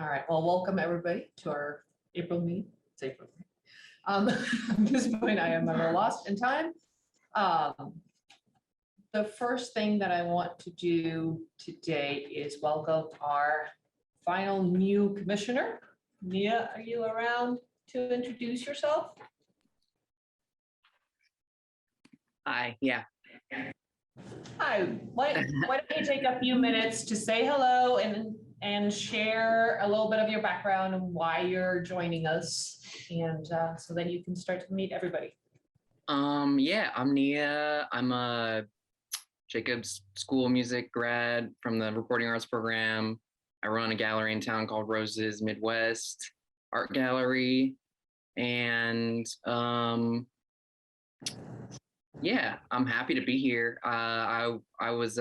All right, well, welcome everybody to our April meeting. It's April. At this point, I am a little lost in time. The first thing that I want to do today is welcome our final new commissioner. Nia, are you around to introduce yourself? Hi, yeah. Hi, why don't you take a few minutes to say hello and share a little bit of your background and why you're joining us, and so then you can start to meet everybody. Yeah, I'm Nia. I'm a Jacobs School of Music grad from the Recording Arts program. I run a gallery in town called Roses Midwest Art Gallery, and yeah, I'm happy to be here. I was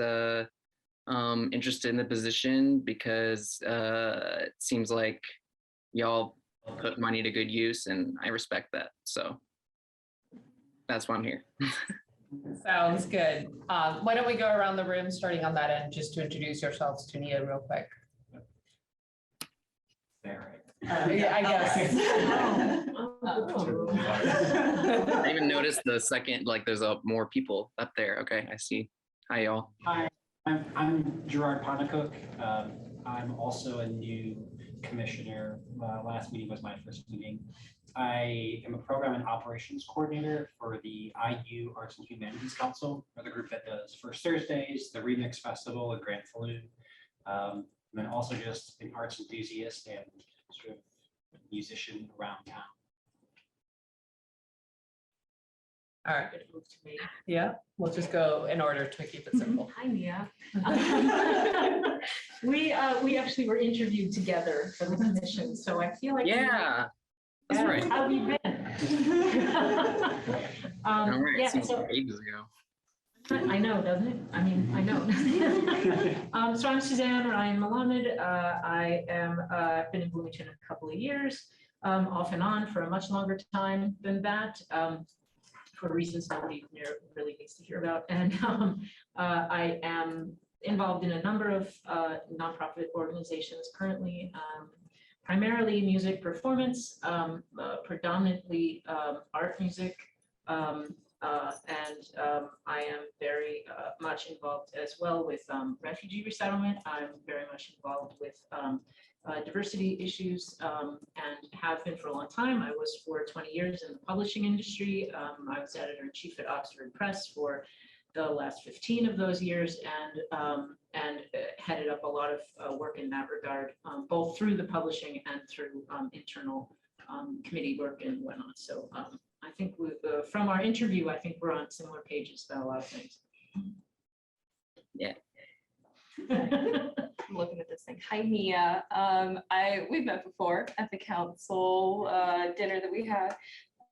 interested in the position because it seems like y'all put money to good use, and I respect that. So that's why I'm here. Sounds good. Why don't we go around the room, starting on that end, just to introduce yourselves to Nia real quick. Yeah, I guess. I even noticed the second, like there's more people up there. Okay, I see. Hi, y'all. Hi, I'm Gerard Ponticook. I'm also a new commissioner. Last meeting was my first meeting. I am a program and operations coordinator for the IU Arts and Humanities Council, or the group that does First Thursdays, the Remix Festival, and Grand Falloon. And then also just an arts enthusiast and sort of musician around town. All right. Yeah, we'll just go in order to keep it simple. Hi, Nia. We actually were interviewed together for the commission, so I feel like Yeah, that's right. How have you been? All right, Yeah, seems so like ages ago. I know, doesn't it? I mean, I know. So I'm Suzanne Ryan Malamed. I am I've been in Bloomington a couple of years, off and on for a much longer time than that. For reasons nobody really needs to hear about. And I am involved in a number of nonprofit organizations currently, primarily music performance, predominantly art music. I am very much involved as well with refugee resettlement. I'm very much involved with diversity issues and have been for a long time. I was for 20 years in the publishing industry. I was editor-in-chief at Oxford Press for the last 15 of those years, and headed up a lot of work in that regard, both through the publishing and through internal committee work and whatnot. So I think from our interview, I think we're on similar pages about a lot of things. Yeah. I'm looking at this thing. Hi, Nia. We've met before at the council dinner that we had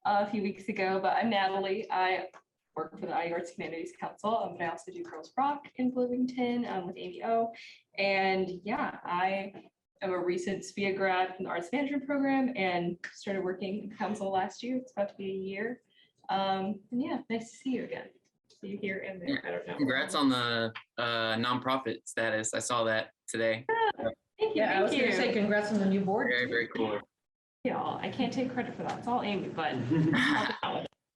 a few weeks ago, but I'm Natalie. I work for the IU Arts Humanities Council, but I also do Girls Rock in Bloomington with Amy O. And yeah, I am a recent SPIA grad from the Arts Management Program and started working in council last year. It's about to be a year. And yeah, nice to see you again. See you here and there. I don't know. Congrats on the nonprofit status. I saw that today. Thank you. Yeah, I was going to say congrats on the new board. Very, very cool. Y'all, I can't take credit for that. It's all Amy, but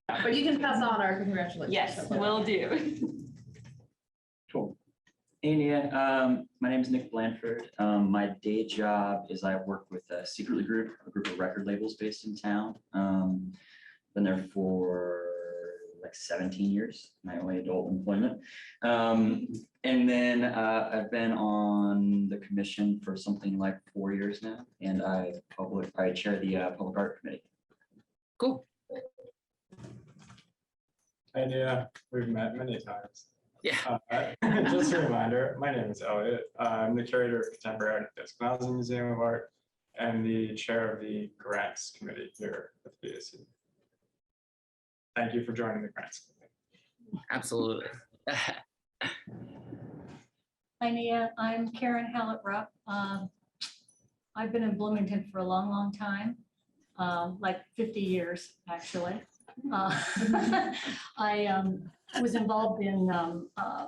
But you can pass on our congratulations. yes, will do. Cool. Hey, Nia. My name is Nick Blanford. My day job is I work with a Secretly Group, a group of record labels based in town. Been there for like 17 years, my only adult employment. And then I've been on the commission for something like 4 years now, and I chair the Public Art Committee. Cool. Hi, Nia. We've met many times. Yeah. Just a reminder, my name is Elliot. I'm the curator of Contemporary Art at the Eskenazi Museum of Art and the chair of the Grants Committee here at the BAC. Thank you for joining the Grants Committee. Absolutely. Hi, Nia. I'm Karen Hallett-Rupp. I've been in Bloomington for a long, long time, like 50 years, actually. I was involved in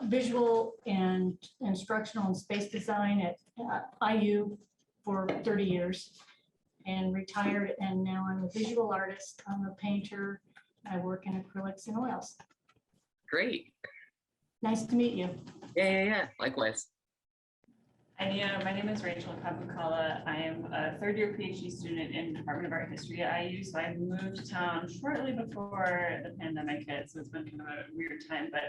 visual and instructional and space design at IU for 30 years and retired. And now I'm a visual artist. I'm a painter. I work in acrylics and oils. Great. Nice to meet you. Yeah. Likewise. Hi, Nia. My name is Rachel Papakala. I am a third-year PhD student in Department of Art History at IU. So I moved to town shortly before the pandemic hit, so it's been kind of a weird time. But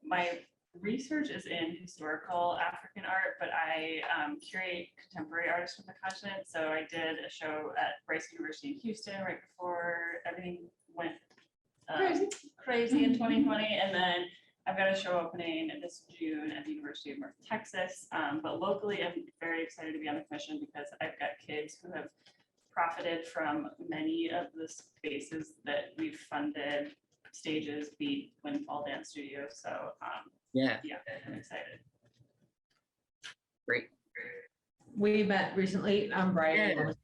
my research is in historical African art, but I curate contemporary artists from the continent. So I did a show at Rice University in Houston right before everything went crazy in 2020, and then I've got a show opening this June at the University of North Texas. But locally, I'm very excited to be on the commission because I've got kids who have profited from many of the spaces that we've funded, stages, beat, Windfall Dance Studio. So Yeah. I'm excited. Great. We met recently. I'm Brian.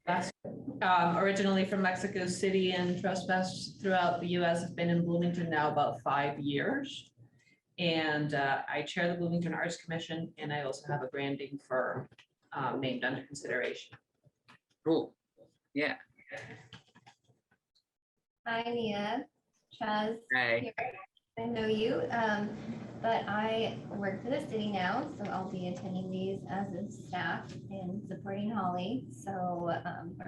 Originally from Mexico City and trespassed throughout the US. I've been in Bloomington now about 5 years. And I chair the Bloomington Arts Commission, and I also have a branding firm named Under Consideration. Cool. Yeah. Hi, Nia. Chaz. Hi. I know you, but I work for the city now, so I'll be attending these as a staff and supporting Holly. So one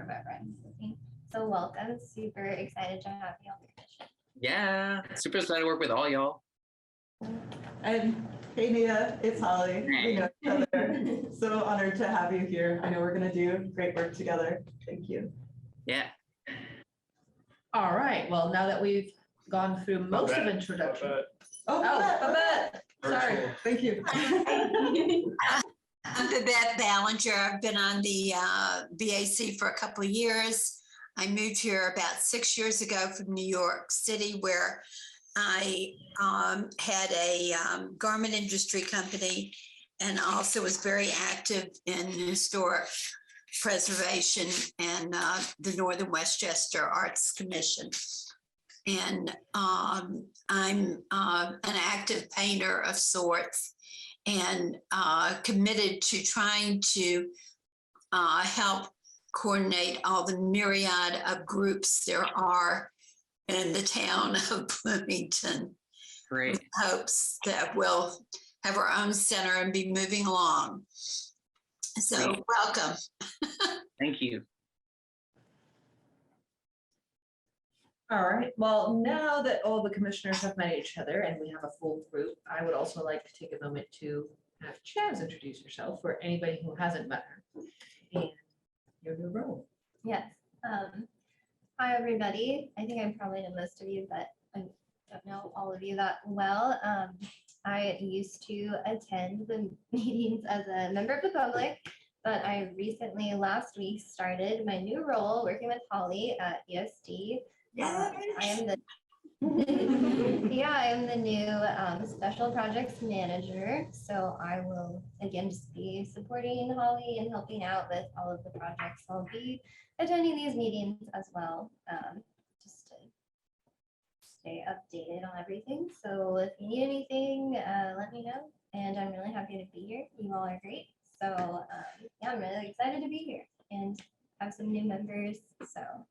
of our friends with me. So welcome. Super excited to have you on the commission. Yeah. Super excited to work with all y'all. And hey Nia, it's Holly. We know each other. So honored to have you here. I know we're gonna do great work together. Thank you. Yeah. All right. Well, now that we've gone through most of introduction. Babette. Sorry. Thank you. I'm Beth Ballinger. I've been on the BAC for a couple of years. I moved here about 6 years ago from New York City, where I had a garment industry company and also was very active in historic preservation and the Northern Westchester Arts Commission. And I'm an active painter of sorts and committed to trying to help coordinate all the myriad of groups there are in the town of Bloomington. Great. With hopes that we'll have our own center and be moving along. So Great. welcome. Thank you. All right. Well, now that all the commissioners have met each other and we have a full group, I would also like to take a moment to have Chaz introduce herself for anybody who hasn't met her. And your new role. Yes. Hi, everybody. I think I probably know most of you, but I don't know all of you that well. I used to attend the meetings as a member of the public, but I recently, last week, started my new role working with Holly at ESD. I am the new special projects manager. So I will again just be supporting Holly and helping out with all of the projects. I'll be attending these meetings as well, just to stay updated on everything. So if you need anything, let me know. And I'm really happy to be here. You all are great. So yeah, I'm really excited to be here and have some new members. So.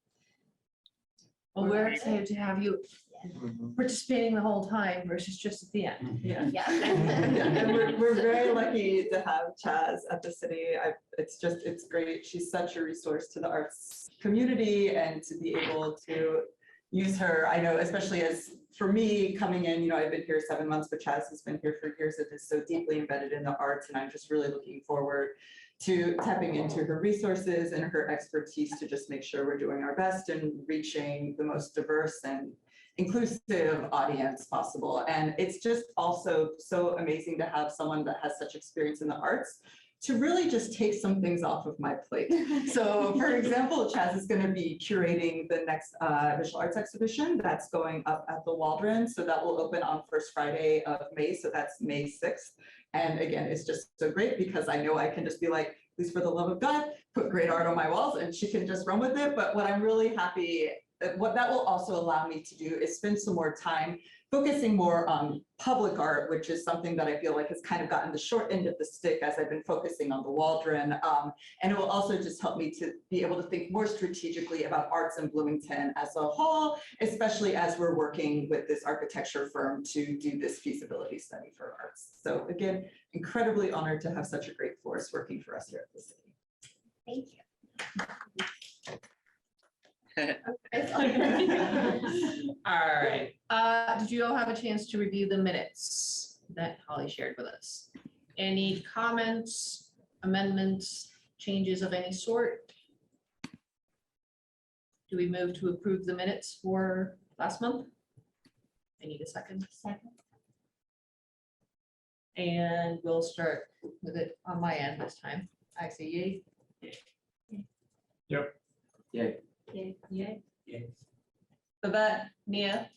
Well, we're excited to have you Mhm. participating the whole time versus just at the end. Yeah. Yeah. And we're very lucky to have Chaz at the city. It's great. She's such a resource to the arts community, and to be able to use her, I know, especially as for me coming in, I've been here 7 months, but Chaz has been here for years and is so deeply embedded in the arts. And I'm just really looking forward to tapping into her resources and her expertise to just make sure we're doing our best and reaching the most diverse and inclusive audience possible. And it's just also so amazing to have someone that has such experience in the arts to really just take some things off of my plate. So for example, Chaz is going to be curating the next visual arts exhibition that's going up at the Waldron. So that will open on first Friday of May. So that's May 6th. And again, it's just so great because I know I can just be like, please, for the love of God, put great art on my walls, and she can just run with it. But what I'm really happy what that will also allow me to do is spend some more time focusing more on public art, which is something that I feel like has kind of gotten the short end of the stick as I've been focusing on the Waldron. And it will also just help me to be able to think more strategically about arts in Bloomington as a whole, especially as we're working with this architecture firm to do this feasibility study for arts. So again, incredibly honored to have such a great force working for us here at the city. Thank you. All right. Did you all have a chance to review the minutes that Holly shared with us? Any comments, amendments, changes of any sort? Do we move to approve the minutes for last month? I need a second. And we'll start with it on my end this time. I say yay. Yep. Yay. Yay. Yay. Babette, Mia.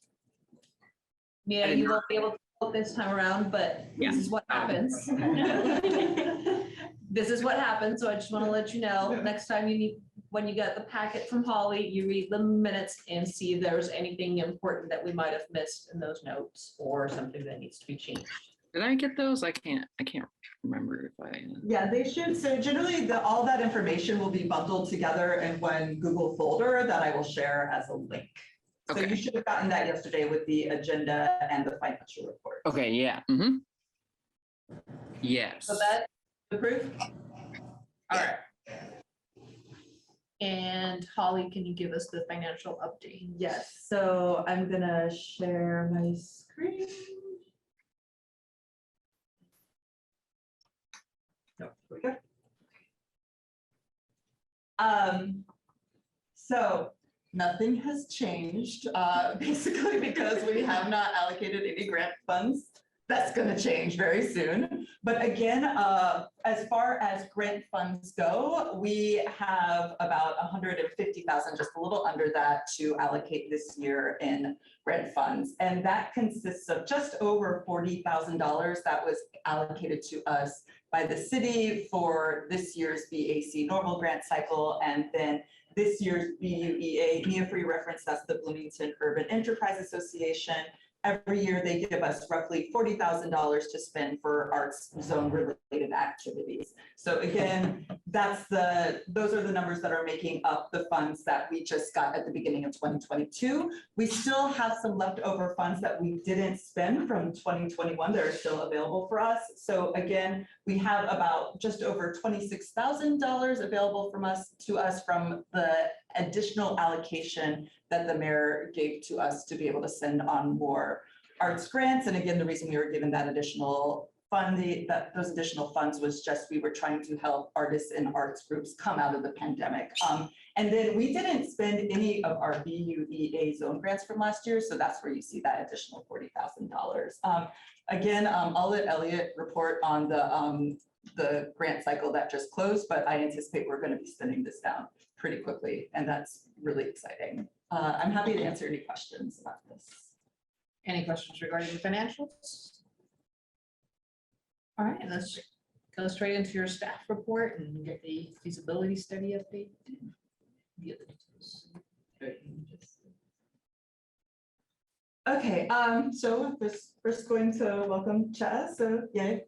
Mia, you won't be able to vote this time around, but this is what happens. This is what happens, so I just want to let you know, next time you need, when you get the packet from Holly, you read the minutes and see if there's anything important that we might have missed in those notes or something that needs to be changed. Did I get those? I can't remember if I. Yeah, they should. So generally, all that information will be bundled together in one Google folder that I will share as a link. So Okay. you should have gotten that yesterday with the agenda and the financial report. Okay, yeah. Yes. Babette, approve? All right. And Holly, can you give us the financial update? Yes, so I'm gonna share my screen. No, here we go. So nothing has changed, basically because we have not allocated any grant funds. That's going to change very soon. But again, as far as grant funds go, we have about 150,000, just a little under that, to allocate this year in grant funds. And that consists of just over $40,000 that was allocated to us by the city for this year's BAC normal grant cycle, and then this year's BUEA, Mia for your reference, that's the Bloomington Urban Enterprise Association. Every year they give us roughly $40,000 to spend for arts zone related activities. So again, those are the numbers that are making up the funds that we just got at the beginning of 2022. We still have some leftover funds that we didn't spend from 2021 that are still available for us. So again, we have about just over $26,000 available to us from the additional allocation that the mayor gave to us to be able to send on more arts grants. And again, the reason we were given that additional funding, those additional funds, was just we were trying to help artists and arts groups come out of the pandemic. And then we didn't spend any of our BUEA zone grants from last year, so that's where you see that additional $40,000. Again, I'll let Elliot report on the grant cycle that just closed, but I anticipate we're going to be spending this down pretty quickly, and that's really exciting. I'm happy to answer any questions about this. Any questions regarding the financials? All right, let's go straight into your staff report and get the feasibility study update. Okay, so first going to welcome Chaz, so yay.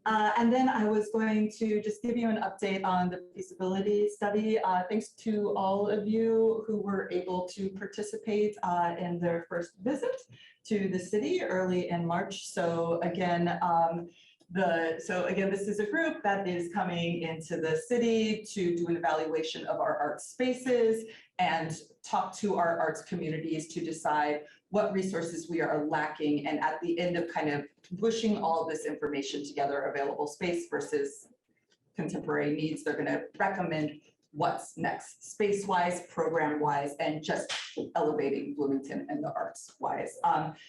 And then I was going to just give you an update on the feasibility study. Thanks to all of you who were able to participate in their first visit to the city early in March. So again, this is a group that is coming into the city to do an evaluation of our art spaces and talk to our arts communities to decide what resources we are lacking, and at the end of kind of pushing all this information together, available space versus contemporary needs, they're going to recommend what's next, space-wise, program-wise, and just elevating Bloomington and the arts-wise.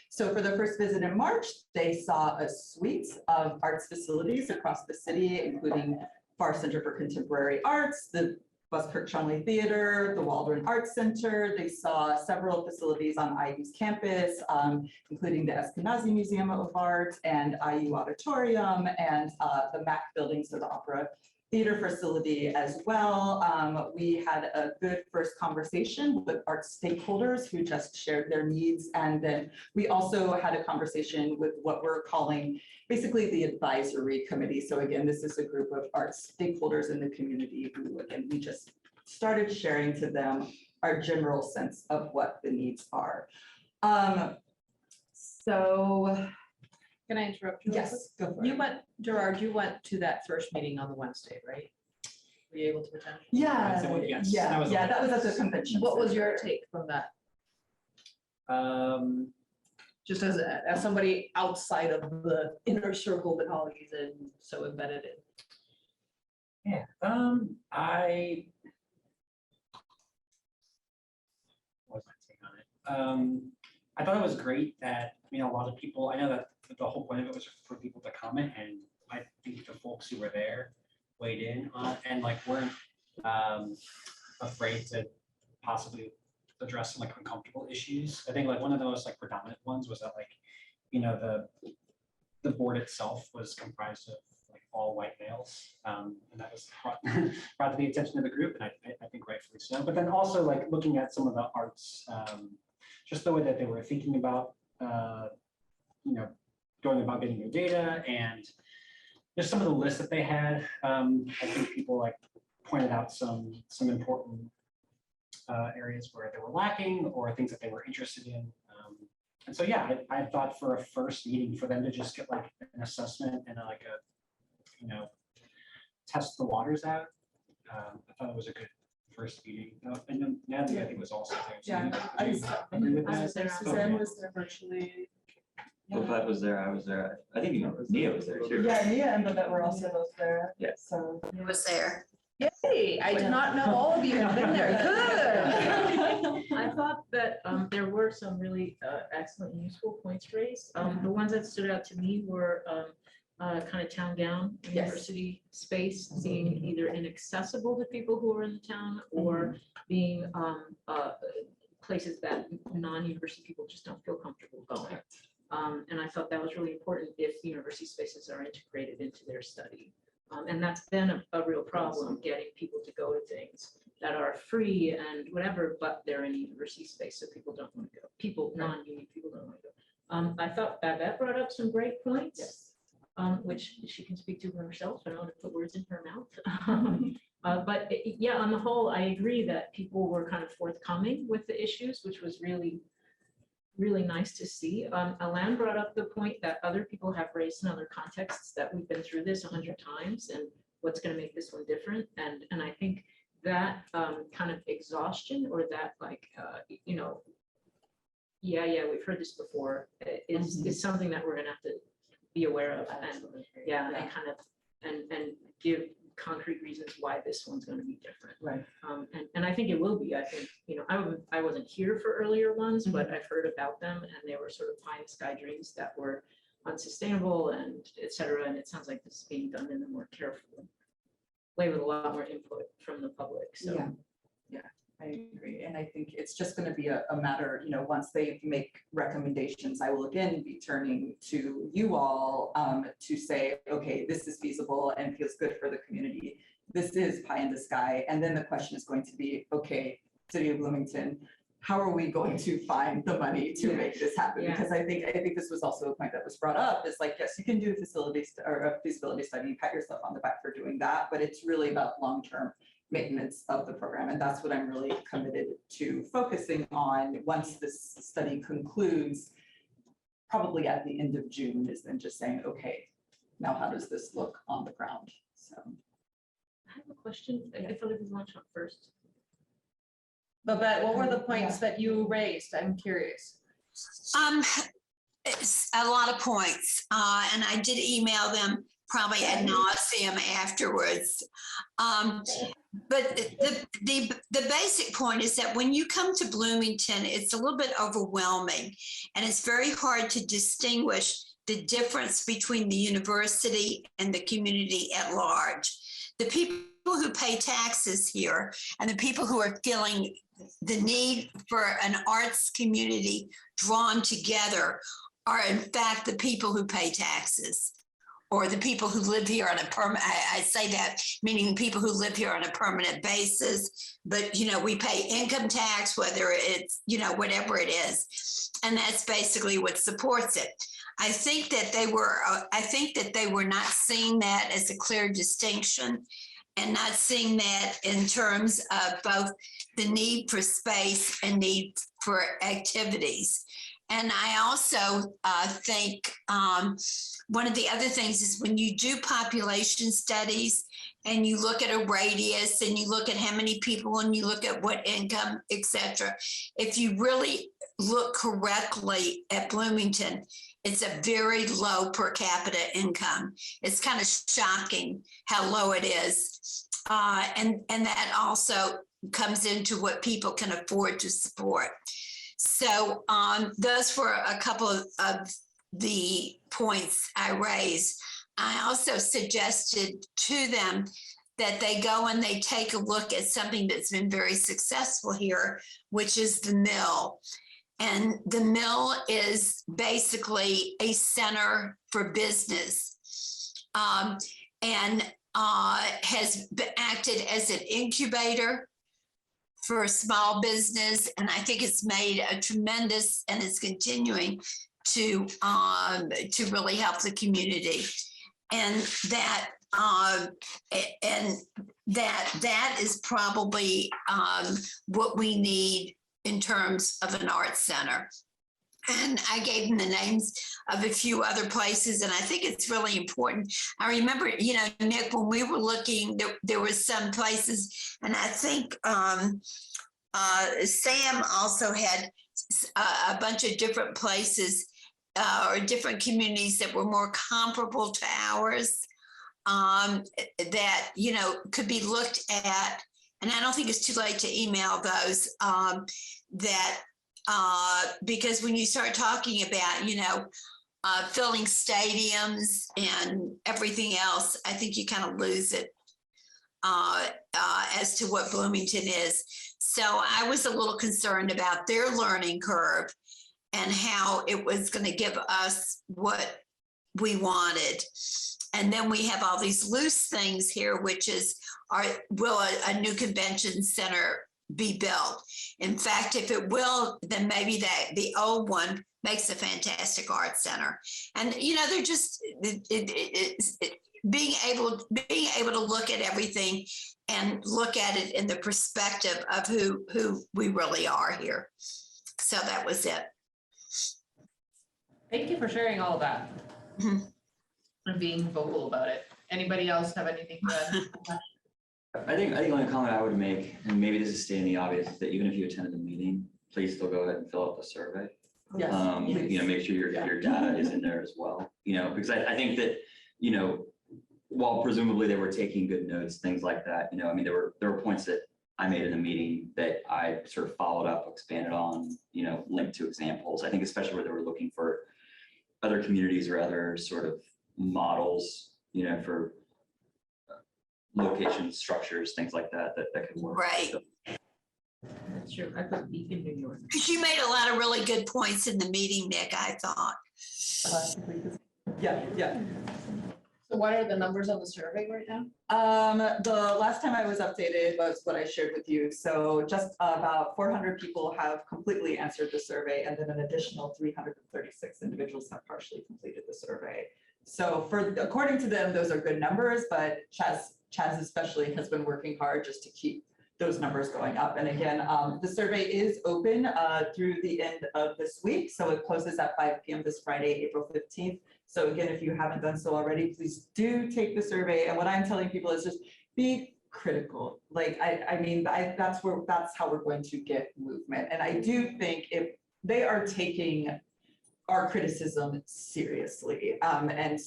So for the first visit in March, they saw a suite of arts facilities across the city, including Farr Center for Contemporary Arts, the Buskirk Chumley Theater, the Waldron Arts Center. They saw several facilities on IU's campus, including the Eskenazi Museum of Art and IU Auditorium and the MAC building, so the Opera theater facility as well. We had a good first conversation with our stakeholders who just shared their needs. And then we also had a conversation with what we're calling basically the advisory committee. So again, this is a group of art stakeholders in the community who, again, we just started sharing to them our general sense of what the needs are. So Can I interrupt you? yes, go for You it. went, Gerard, you went to that first meeting on the Wednesday, right? Were you able to attend? Yes, that was That was at the convention. What was center. your take from that? Um, Just as somebody outside of the inner circle that Holly's in, so embedded in. yeah, what's my take on it? I thought it was great that, a lot of people, I know that the whole point of it was for people to comment, and I think the folks who were there weighed in on and like weren't afraid to possibly address some like uncomfortable issues. I think like one of the most like predominant ones was that like, the board itself was comprised of like all white males. And that was brought to the attention of the group, and I think rightfully so. But then also like looking at some of the arts, just the way that they were thinking about, going about getting their data, and just some of the lists that they had. I think people like pointed out some important areas where they were lacking or things that they were interested in. And so, yeah, I thought for a first meeting for them to just get like an assessment and like a, test the waters out. I thought it was a good first meeting. And then Natalie, I think, was also there. So Yeah, you agree with I that? was there. Suzanne was there virtually. Babette was there, I was there. I think Nia was there too. Yeah, Nia and Babette were also both there. Yeah. So. Was there. Yay, I did not know all of you had been there. Good. I thought that there were some really excellent and useful points raised. The ones that stood out to me were kind of town gown, university space being either inaccessible to people who are in the town or being places that non-university people just don't feel comfortable going. And I thought that was really important if university spaces are integrated into their study. And that's been a real problem, getting people to go to things that are free and whatever, but they're in a university space, so people don't want to go. People, non-union people don't want to go. I thought Babette brought up some great points, which she can speak to herself. I don't want to put words in her mouth. But yeah, on the whole, I agree that people were kind of forthcoming with the issues, which was really nice to see. Alain brought up the point that other people have raised in other contexts that we've been through this 100 times and what's going to make this one different. And I think that kind of exhaustion or that like, we've heard this before is something that we're going to have to be aware of. And and kind of and give concrete reasons why this one's going to be different. Right. And I think it will be. I think, I wasn't here for earlier ones, but I've heard about them and they were sort of pie in the sky dreams that were unsustainable and et cetera. And it sounds like this is being done in a more careful way with a lot more input from the public. So Yeah, I agree. And I think it's just going to be a matter, once they make recommendations, I will again be turning to you all to say, okay, this is feasible and feels good for the community. This is pie in the sky. And then the question is going to be, okay, City of Bloomington, how are we going to find the money to make this happen? Yeah. Because I think this was also a point that was brought up, is like, yes, you can do facilities or a feasibility study, pat yourself on the back for doing that, but it's really about long-term maintenance of the program. And that's what I'm really committed to focusing on once this study concludes, probably at the end of June, is then just saying, okay, now how does this look on the ground? So. I have a question. I thought it was lunch up first. Babette, what were the points that you raised? I'm curious. It's a lot of points, and I did email them probably ad nauseum afterwards. But the basic point is that when you come to Bloomington, it's a little bit overwhelming, and it's very hard to distinguish the difference between the university and the community at large. The people who pay taxes here and the people who are feeling the need for an arts community drawn together are in fact the people who pay taxes. or the people who live here on a permanent, I say that meaning people who live here on a permanent basis, but we pay income tax, whether it's, whatever it is. And that's basically what supports it. I think that they were not seeing that as a clear distinction and not seeing that in terms of both the need for space and need for activities. And I also think one of the other things is when you do population studies and you look at a radius and you look at how many people and you look at what income, et cetera, if you really look correctly at Bloomington, it's a very low per capita income. It's kind of shocking how low it is. And that also comes into what people can afford to support. So those were a couple of the points I raised. I also suggested to them that they go and they take a look at something that's been very successful here, which is the mill. And the mill is basically a center for business and has acted as an incubator for small business. And I think it's made a tremendous, and it's continuing to really help the community. And that is probably what we need in terms of an arts center. And I gave them the names of a few other places, and I think it's really important. I remember, Nick, when we were looking, there were some places, and I think Sam also had a bunch of different places or different communities that were more comparable to ours that, could be looked at. And I don't think it's too late to email those because when you start talking about, filling stadiums and everything else, I think you kind of lose it as to what Bloomington is. So I was a little concerned about their learning curve and how it was going to give us what we wanted. And then we have all these loose things here, which is, will a new convention center be built? In fact, if it will, then maybe the old one makes a fantastic art center. And they're just being able to look at everything and look at it in the perspective of who we really are here. So that was it. Thank you for sharing all of that and being vocal about it. Anybody else have anything to add? I think the only comment I would make, and maybe this is stating the obvious, is that even if you attended the meeting, please still go ahead and fill out the survey. Yes. Make sure your data is in there as well, because I think that, while presumably they were taking good notes, things like that, there were points that I made in the meeting that I sort of followed up, expanded on, linked to examples. I think especially where they were looking for other communities or other sort of models, for locations, structures, things like that could work. Right. So. That's true. I put Beacon, New York. Because you made a lot of really good points in the meeting, Nick, I thought. Yeah. So what are the numbers on the survey right now? The last time I was updated was what I shared with you. So just about 400 people have completely answered the survey, and then an additional 336 individuals have partially completed the survey. So according to them, those are good numbers, but Chaz especially has been working hard just to keep those numbers going up. And again, the survey is open through the end of this week. So it closes at 5 p.m. this Friday, April 15th. So again, if you haven't done so already, please do take the survey. And what I'm telling people is just be critical. Like, that's how we're going to get movement. And I do think if they are taking our criticism seriously. And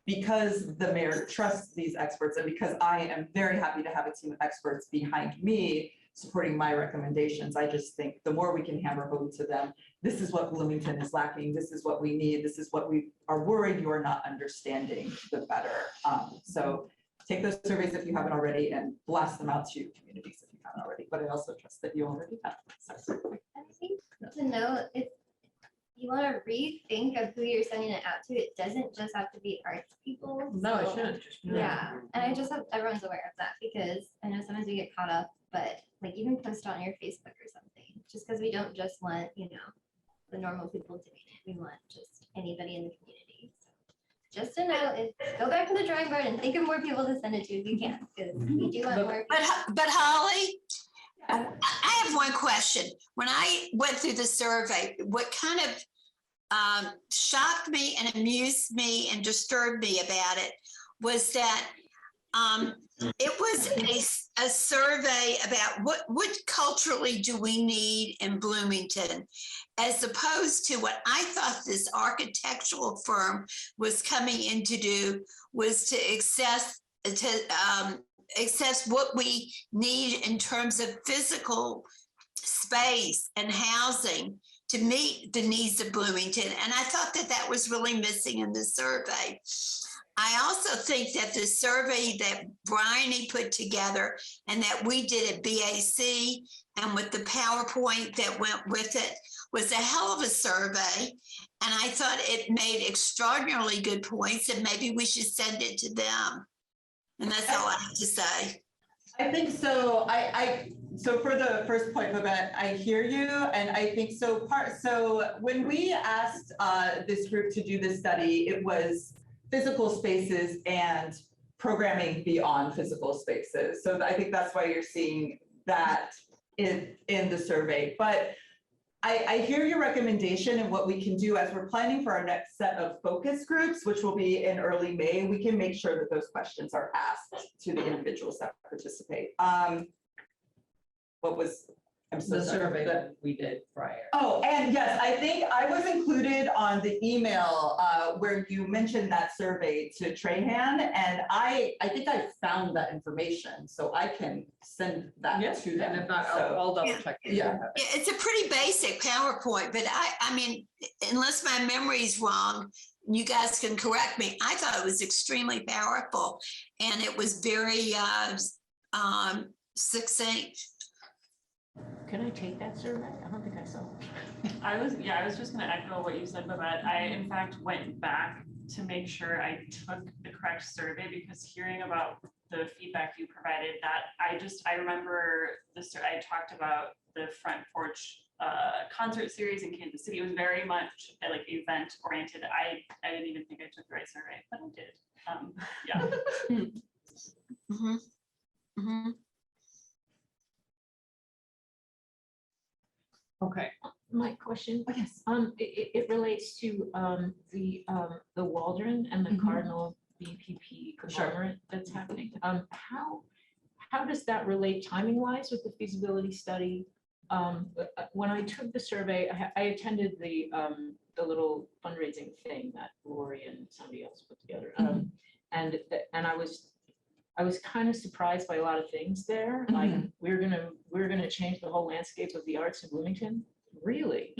because the mayor trusts these experts, and because I am very happy to have a team of experts behind me supporting my recommendations, I just think the more we can hammer home to them, this is what Bloomington is lacking, this is what we need, this is what we are worried you are not understanding, the better. So take those surveys if you haven't already and blast them out to your communities if you haven't already, but I also trust that you already have. So. I think to note, you want to rethink of who you're sending it out to. It doesn't just have to be arts people. No, it so- shouldn't just. Yeah, and I just hope everyone's aware of that because I know sometimes we get caught up, but like even post on your Facebook or something, just because we don't just want, the normal people doing it. We want just anybody in the community. So just a note, go back to the drawing board and think of more people to send it to if you can, because we do want more. But Holly, I have one question. When I went through the survey, what kind of shocked me and amused me and disturbed me about it was that it was a survey about what culturally do we need in Bloomington, as opposed to what I thought this architectural firm was coming in to do was to assess what we need in terms of physical space and housing to meet the needs of Bloomington. And I thought that was really missing in the survey. I also think that the survey that Bryony put together and that we did at BAC and with the PowerPoint that went with it was a hell of a survey. And I thought it made extraordinarily good points, and maybe we should send it to them. And that's all I have to say. I think so. So for the first point, Babette, I hear you, and I think so. So when we asked this group to do this study, it was physical spaces and programming beyond physical spaces. So I think that's why you're seeing that in the survey. But I hear your recommendation, and what we can do as we're planning for our next set of focus groups, which will be in early May, we can make sure that those questions are asked to the individuals that participate. I'm so The sorry. survey that we did prior. Oh, and yes, I think I was included on the email where you mentioned that survey to Trahan, and I think I found that information, so I can send that to them. And if not, So, I'll double check. it. yeah. Yeah, it's a pretty basic PowerPoint, but I mean, unless my memory's wrong, you guys can correct me. I thought it was extremely powerful, and it was very succinct. Can I take that survey? I don't think I saw. I was just gonna echo what you said, Babette. I in fact went back to make sure I took the correct survey, because hearing about the feedback you provided, that I remember I talked about the Front Porch concert series in Kansas City. It was very much like event oriented. I didn't even think I took the right survey, but I did. Yeah. Mhm. Mhm. Okay. My question, Yes. it relates to the Waldron and the Mhm. Cardinal BPP conglomerate that's happening. How does that relate timing wise with the feasibility study? When I took the survey, I attended the little fundraising thing that Lori and somebody else put together. And I was kind of surprised by a lot of things there. Like we're gonna change the whole landscape of the arts in Bloomington. Really,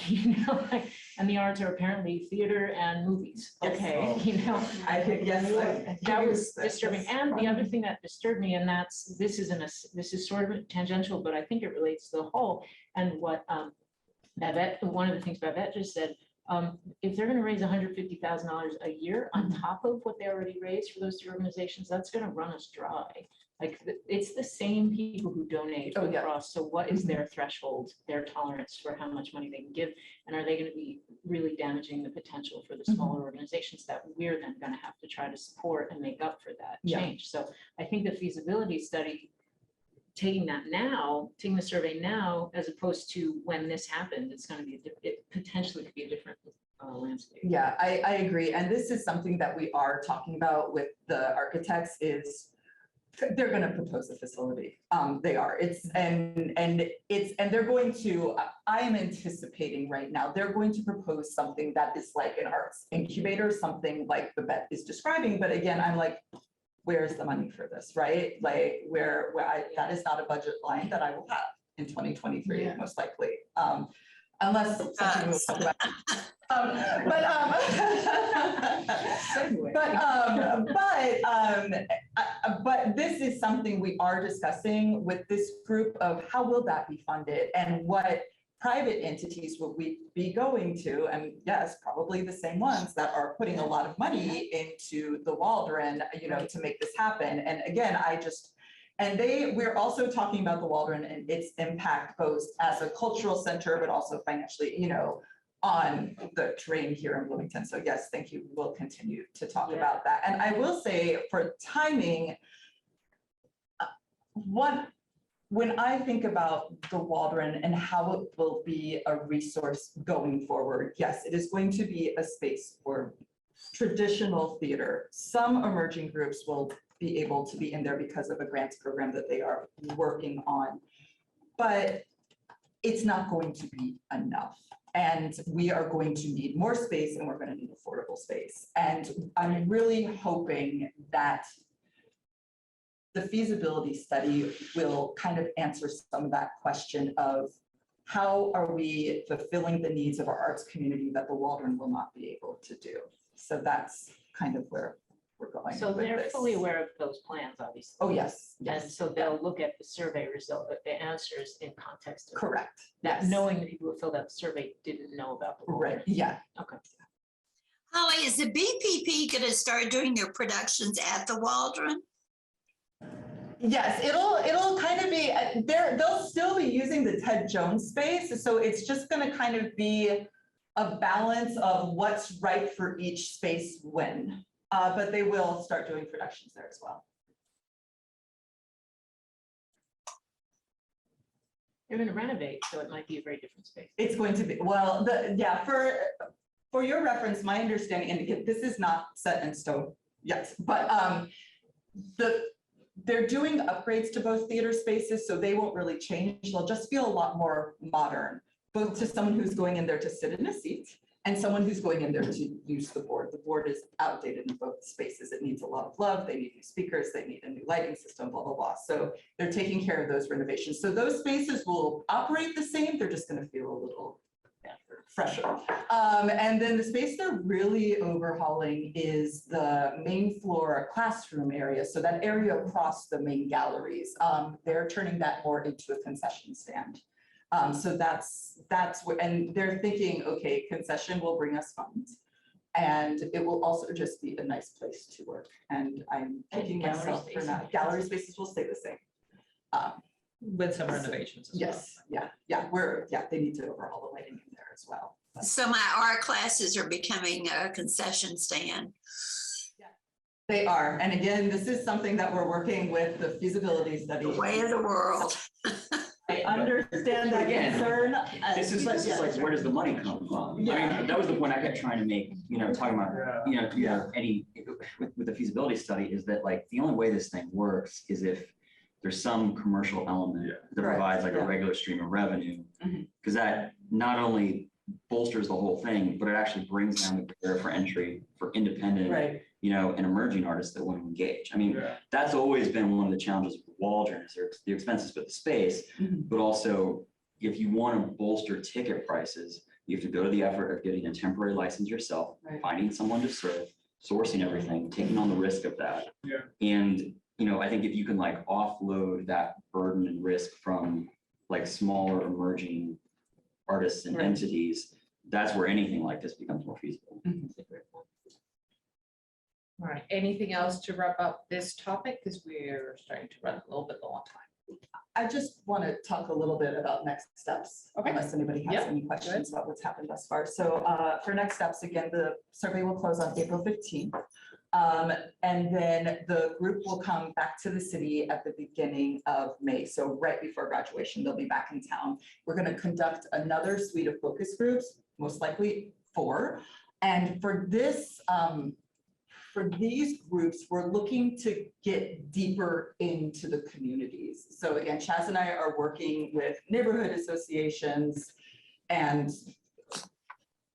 and the arts are apparently theater and movies. Yes. Okay, Yes. that was disturbing. And the other thing that disturbed me, and this is sort of tangential, but I think it relates to the whole. And what Babette, one of the things Babette just said, if they're going to raise $150,000 a year on top of what they already raised for those two organizations, that's going to run us dry. Like it's the same people who donate across. So what is their threshold, their tolerance for how much money they can give? And are they going to be really damaging the potential for the smaller organizations that we're then going to have to try to support and make up for that change? So I think the feasibility study, taking the survey now, as opposed to when this happened, it's going to be, it potentially could be a different landscape. Yeah, I agree. And this is something that we are talking about with the architects is they're going to propose a facility. They are. And they're going to, I am anticipating right now, they're going to propose something that is like an arts incubator, something like Babette is describing. But again, I'm like, where's the money for this, right? Like that is not a budget line that I will have in 2023, most likely. Unless something we'll talk about. But this is something we are discussing with this group of how will that be funded and what private entities would we be going to? And yes, probably the same ones that are putting a lot of money into the Waldron, you know, to make this happen. And again, we're also talking about the Waldron and its impact both as a cultural center, but also financially, you know, on the terrain here in Bloomington. So yes, thank you. We'll continue to talk about that. And I will say for timing, when I think about the Waldron and how it will be a resource going forward, yes, it is going to be a space for traditional theater. Some emerging groups will be able to be in there because of a grants program that they are working on, but it's not going to be enough. And we are going to need more space and we're going to need affordable space. And I'm really hoping that the feasibility study will kind of answer some of that question of how are we fulfilling the needs of our arts community that the Waldron will not be able to do. So that's kind of where we're going. So with they're this. fully aware of those plans, obviously. Oh, yes. And so they'll look at the survey result, the answers in context of Correct. that, Yes. knowing the people who filled out the survey didn't know about the. Right. Yeah. Okay. Holly, is the BPP going to start doing their productions at the Waldron? Yes, it'll kind of be they'll still be using the Ted Jones space. So it's just going to kind of be a balance of what's right for each space when. But they will start doing productions there as well. They're going to renovate, so it might be a very different space. It's going to be, well, for your reference, my understanding, and again, this is not set in stone yet, but they're doing upgrades to both theater spaces, so they won't really change. They'll just feel a lot more modern, both to someone who's going in there to sit in a seat and someone who's going in there to use the board. The board is outdated in both spaces. It needs a lot of love. They need new speakers. They need a new lighting system, blah, blah, blah. So they're taking care of those renovations. So those spaces will operate the same. They're just going to feel a little fresher. And then the space they're really overhauling is the main floor classroom area. So that area across the main galleries, they're turning that more into a concession stand. So that's what, and they're thinking, okay, concession will bring us funds. And it will also just be a nice place to work. And I'm kicking myself for that. Gallery spaces will stay the same. With some renovations. as well. Yes, they need to overhaul the lighting in there as well. So my art classes are becoming a concession stand. They are, and again, this is something that we're working with the feasibility study. The way of the world. I understand that Again, concern. This is like, where does the money come from? I mean, that was the point I kept trying to make, talking about, with the feasibility study is that like, the only way this thing works is if there's some commercial element that provides like a regular stream of revenue. Because that not only bolsters the whole thing, but it actually brings down the barrier for entry for independent, and emerging artists that want to engage. I mean, that's always been one of the challenges with Waldron is the expenses with the space, but also if you want to bolster ticket prices, you have to go to the effort of getting a temporary license yourself, finding someone to serve, sourcing everything, taking on the risk of that. And, I think if you can like offload that burden and risk from like smaller emerging artists and entities, that's where anything like this becomes more feasible. All right, anything else to wrap up this topic? Because we're starting to run a little bit low on time. I just want to talk a little bit about next steps, Okay. unless anybody has any questions about what's happened thus far. So for next steps, again, the survey will close on April 15th. And then the group will come back to the city at the beginning of May. So right before graduation, they'll be back in town. We're going to conduct another suite of focus groups, most likely 4. And for this, for these groups, we're looking to get deeper into the communities. So again, Chaz and I are working with neighborhood associations and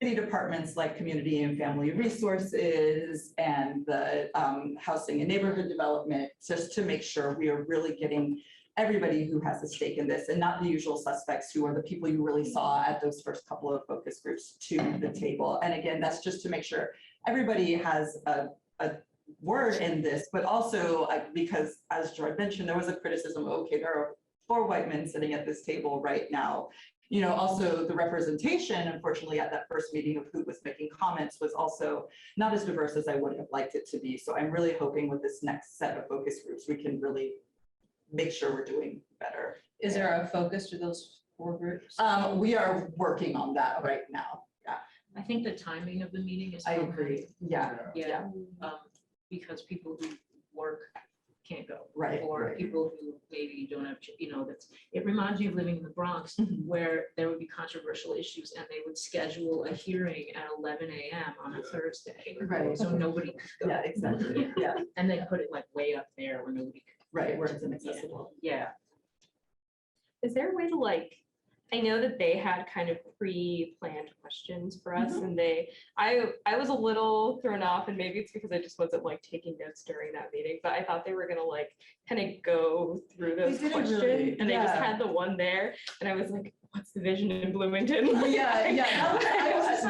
city departments like Community and Family Resources and the Housing and Neighborhood Development, just to make sure we are really getting everybody who has a stake in this and not the usual suspects who are the people you really saw at those first couple of focus groups to the table. And again, that's just to make sure everybody has a word in this, but also because as George mentioned, there was a criticism, okay, there are 4 white men sitting at this table right now. Also the representation, unfortunately, at that first meeting of who was making comments was also not as diverse as I would have liked it to be. So I'm really hoping with this next set of focus groups, we can really make sure we're doing better. Is there a focus to those 4 groups? We are working on that right now. Yeah, I think the timing of the meeting is. I agree. Yeah, Yeah, because people who work can't go. right. Or right. people who maybe don't have, it reminds me of living in the Bronx Mhm. where there would be controversial issues and they would schedule a hearing at 11 a.m. on a Thursday. Right. So nobody could go. Yeah, exactly. Yeah, And they put it like way up there where nobody could. right, where it's inaccessible. Yeah. Is there a way to I know that they had kind of pre-planned questions for us and I was a little thrown off and maybe it's because I just wasn't taking notes during that meeting, but I thought they were gonna kind of go through those didn't questions really, and they just yeah. had the one there and I was like, what's the vision in Bloomington? Yeah,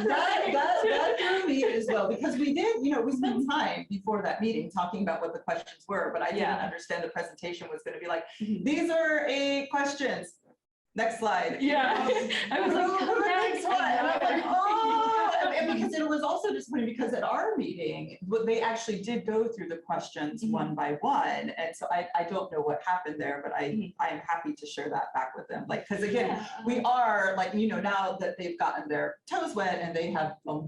that threw me as well, because we did, we spent time before that meeting talking about what the questions were, but I didn't understand the presentation was gonna be like, these are 8 questions. Next slide. Yeah. I was like, Who thinks what? And I'm like, oh, and because it was also disappointing because at our meeting, they actually did go through the questions one by one. And so I don't know what happened there, but I am happy to share that back with them. Because again, we are now that they've gotten their toes wet and they have a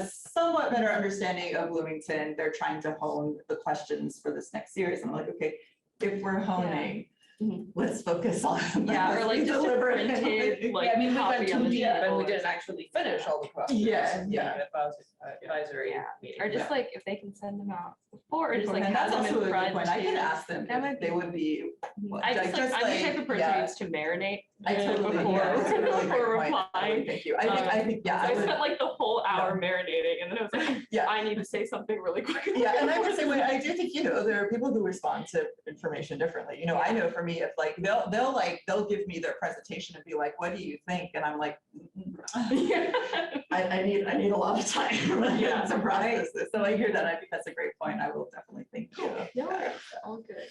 somewhat better understanding of Bloomington, they're trying to hone the questions for this next series. And I'm like, okay, if we're honing, let's focus on. Or just a printed We went copy too on the deep and table we or didn't actually finish all the questions. Yeah. Advisory meeting. Or just if they can send them out before, or just And have that's them also a in good front. point. I too. can ask them That if might they be- would be. I'm the type of person who needs to marinate. I totally, before, that's a really before great point. replying. Thank you. I think, So yeah. I I would- spent the whole hour marinating and then I was like, Yeah. I need to say something really quick. Yeah, and I would say, I do think, there are people who respond to information differently. I know for me, if they'll give me their presentation and be like, what do you think? And I'm like, I need a lot of time to process this. So I hear that. I think that's a great point. I will definitely think. No, all good.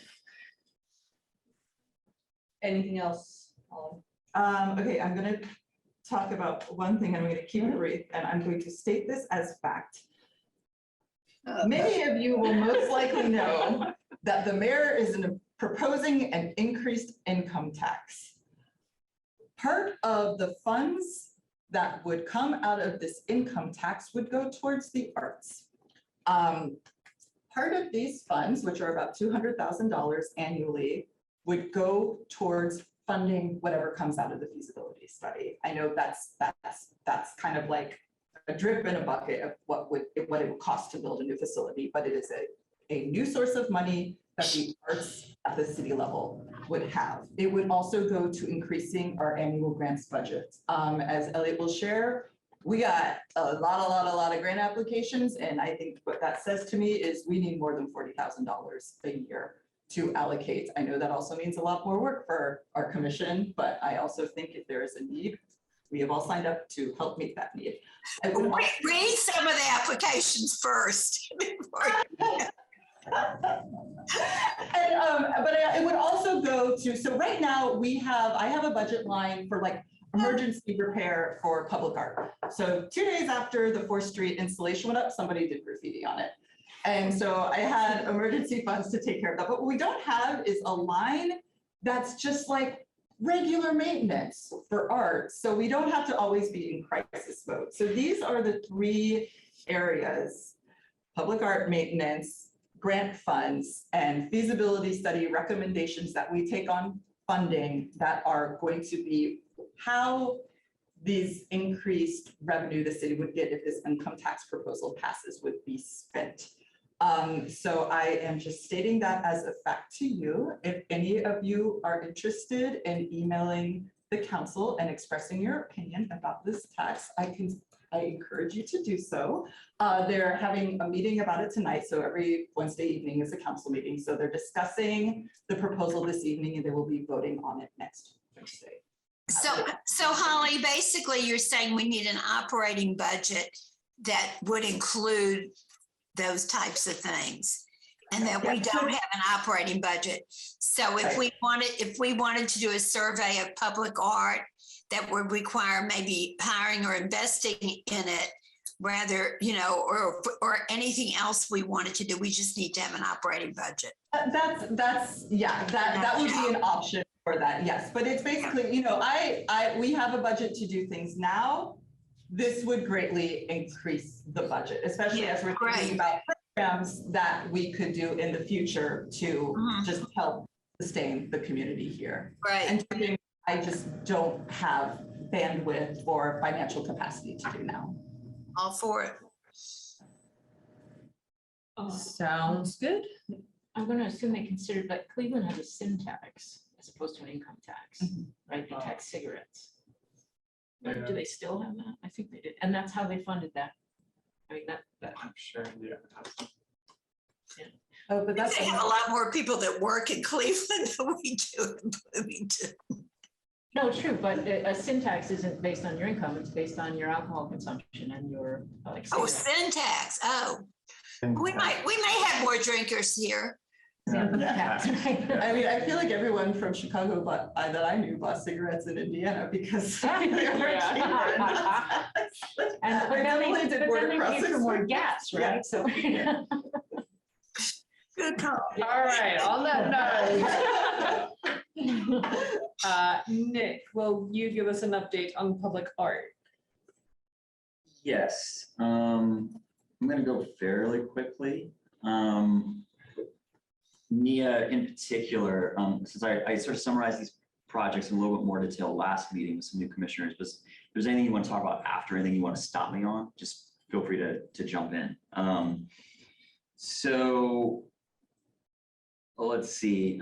Anything else? Okay, I'm gonna talk about one thing. I'm gonna keep it brief, and I'm going to state this as fact. Many of you will most likely know that the mayor is proposing an increased income tax. Part of the funds that would come out of this income tax would go towards the arts. Part of these funds, which are about $200,000 annually, would go towards funding whatever comes out of the feasibility study. I know that's kind of like a drip in a bucket of what it would cost to build a new facility, but it is a new source of money that the arts at the city level would have. It would also go to increasing our annual grants budget. As Elliot will share, we got a lot of grant applications, and I think what that says to me is we need more than $40,000 a year to allocate. I know that also means a lot more work for our commission, but I also think if there is a need, we have all signed up to help meet that need. Read some of the applications first. But it would also go to, so right now I have a budget line for emergency repair for public art. So 2 days after the 4th Street installation went up, somebody did graffiti on it. And so I had emergency funds to take care of that. But what we don't have is a line that's just regular maintenance for art. So we don't have to always be in crisis mode. So these are the 3 areas: public art maintenance, grant funds, and feasibility study recommendations that we take on funding that are going to be how these increased revenue the city would get if this income tax proposal passes would be spent. So I am just stating that as a fact to you. If any of you are interested in emailing the council and expressing your opinion about this tax, I encourage you to do so. They're having a meeting about it tonight. So every Wednesday evening is a council meeting. So they're discussing the proposal this evening and they will be voting on it next Thursday. So Holly, basically you're saying we need an operating budget that would include those types of things. and that we don't have an operating budget. So if we wanted to do a survey of public art that would require maybe hiring or investing in it, rather, or anything else we wanted to do, we just need to have an operating budget. That would be an option for that, yes. But it's basically, we have a budget to do things now. This would greatly increase the budget, especially as we're thinking about programs that we could do in the future to just help sustain the community here. Right. And something I just don't have bandwidth or financial capacity to do now. All for it. Sounds good. I'm going to assume they considered, like Cleveland has a sin tax as opposed to an income tax, right? They tax cigarettes. Yeah. Do they still have that? I think they did. And that's how they funded that. I mean, that. I'm sure, yeah. Oh, but that's They have a lot more people that work in Cleveland than we do in Bloomington. No, it's true, but a sin tax isn't based on your income. It's based on your alcohol consumption and your like. Oh, cigarettes. sin tax. Oh, we may have more drinkers here. Sin tax, right? I mean, I feel like everyone from Chicago that I knew bought cigarettes in Indiana because they were cheaper. But then they paid for more gas, right? Yeah. So. Good call. All right, on that note, Nick, will you give us an update on public art? Yes, I'm gonna go fairly quickly. Nia in particular, since I sort of summarized these projects in a little bit more detail last meeting with some new commissioners, but if there's anything you want to talk about after, anything you want to stop me on, just feel free to jump in. So let's see.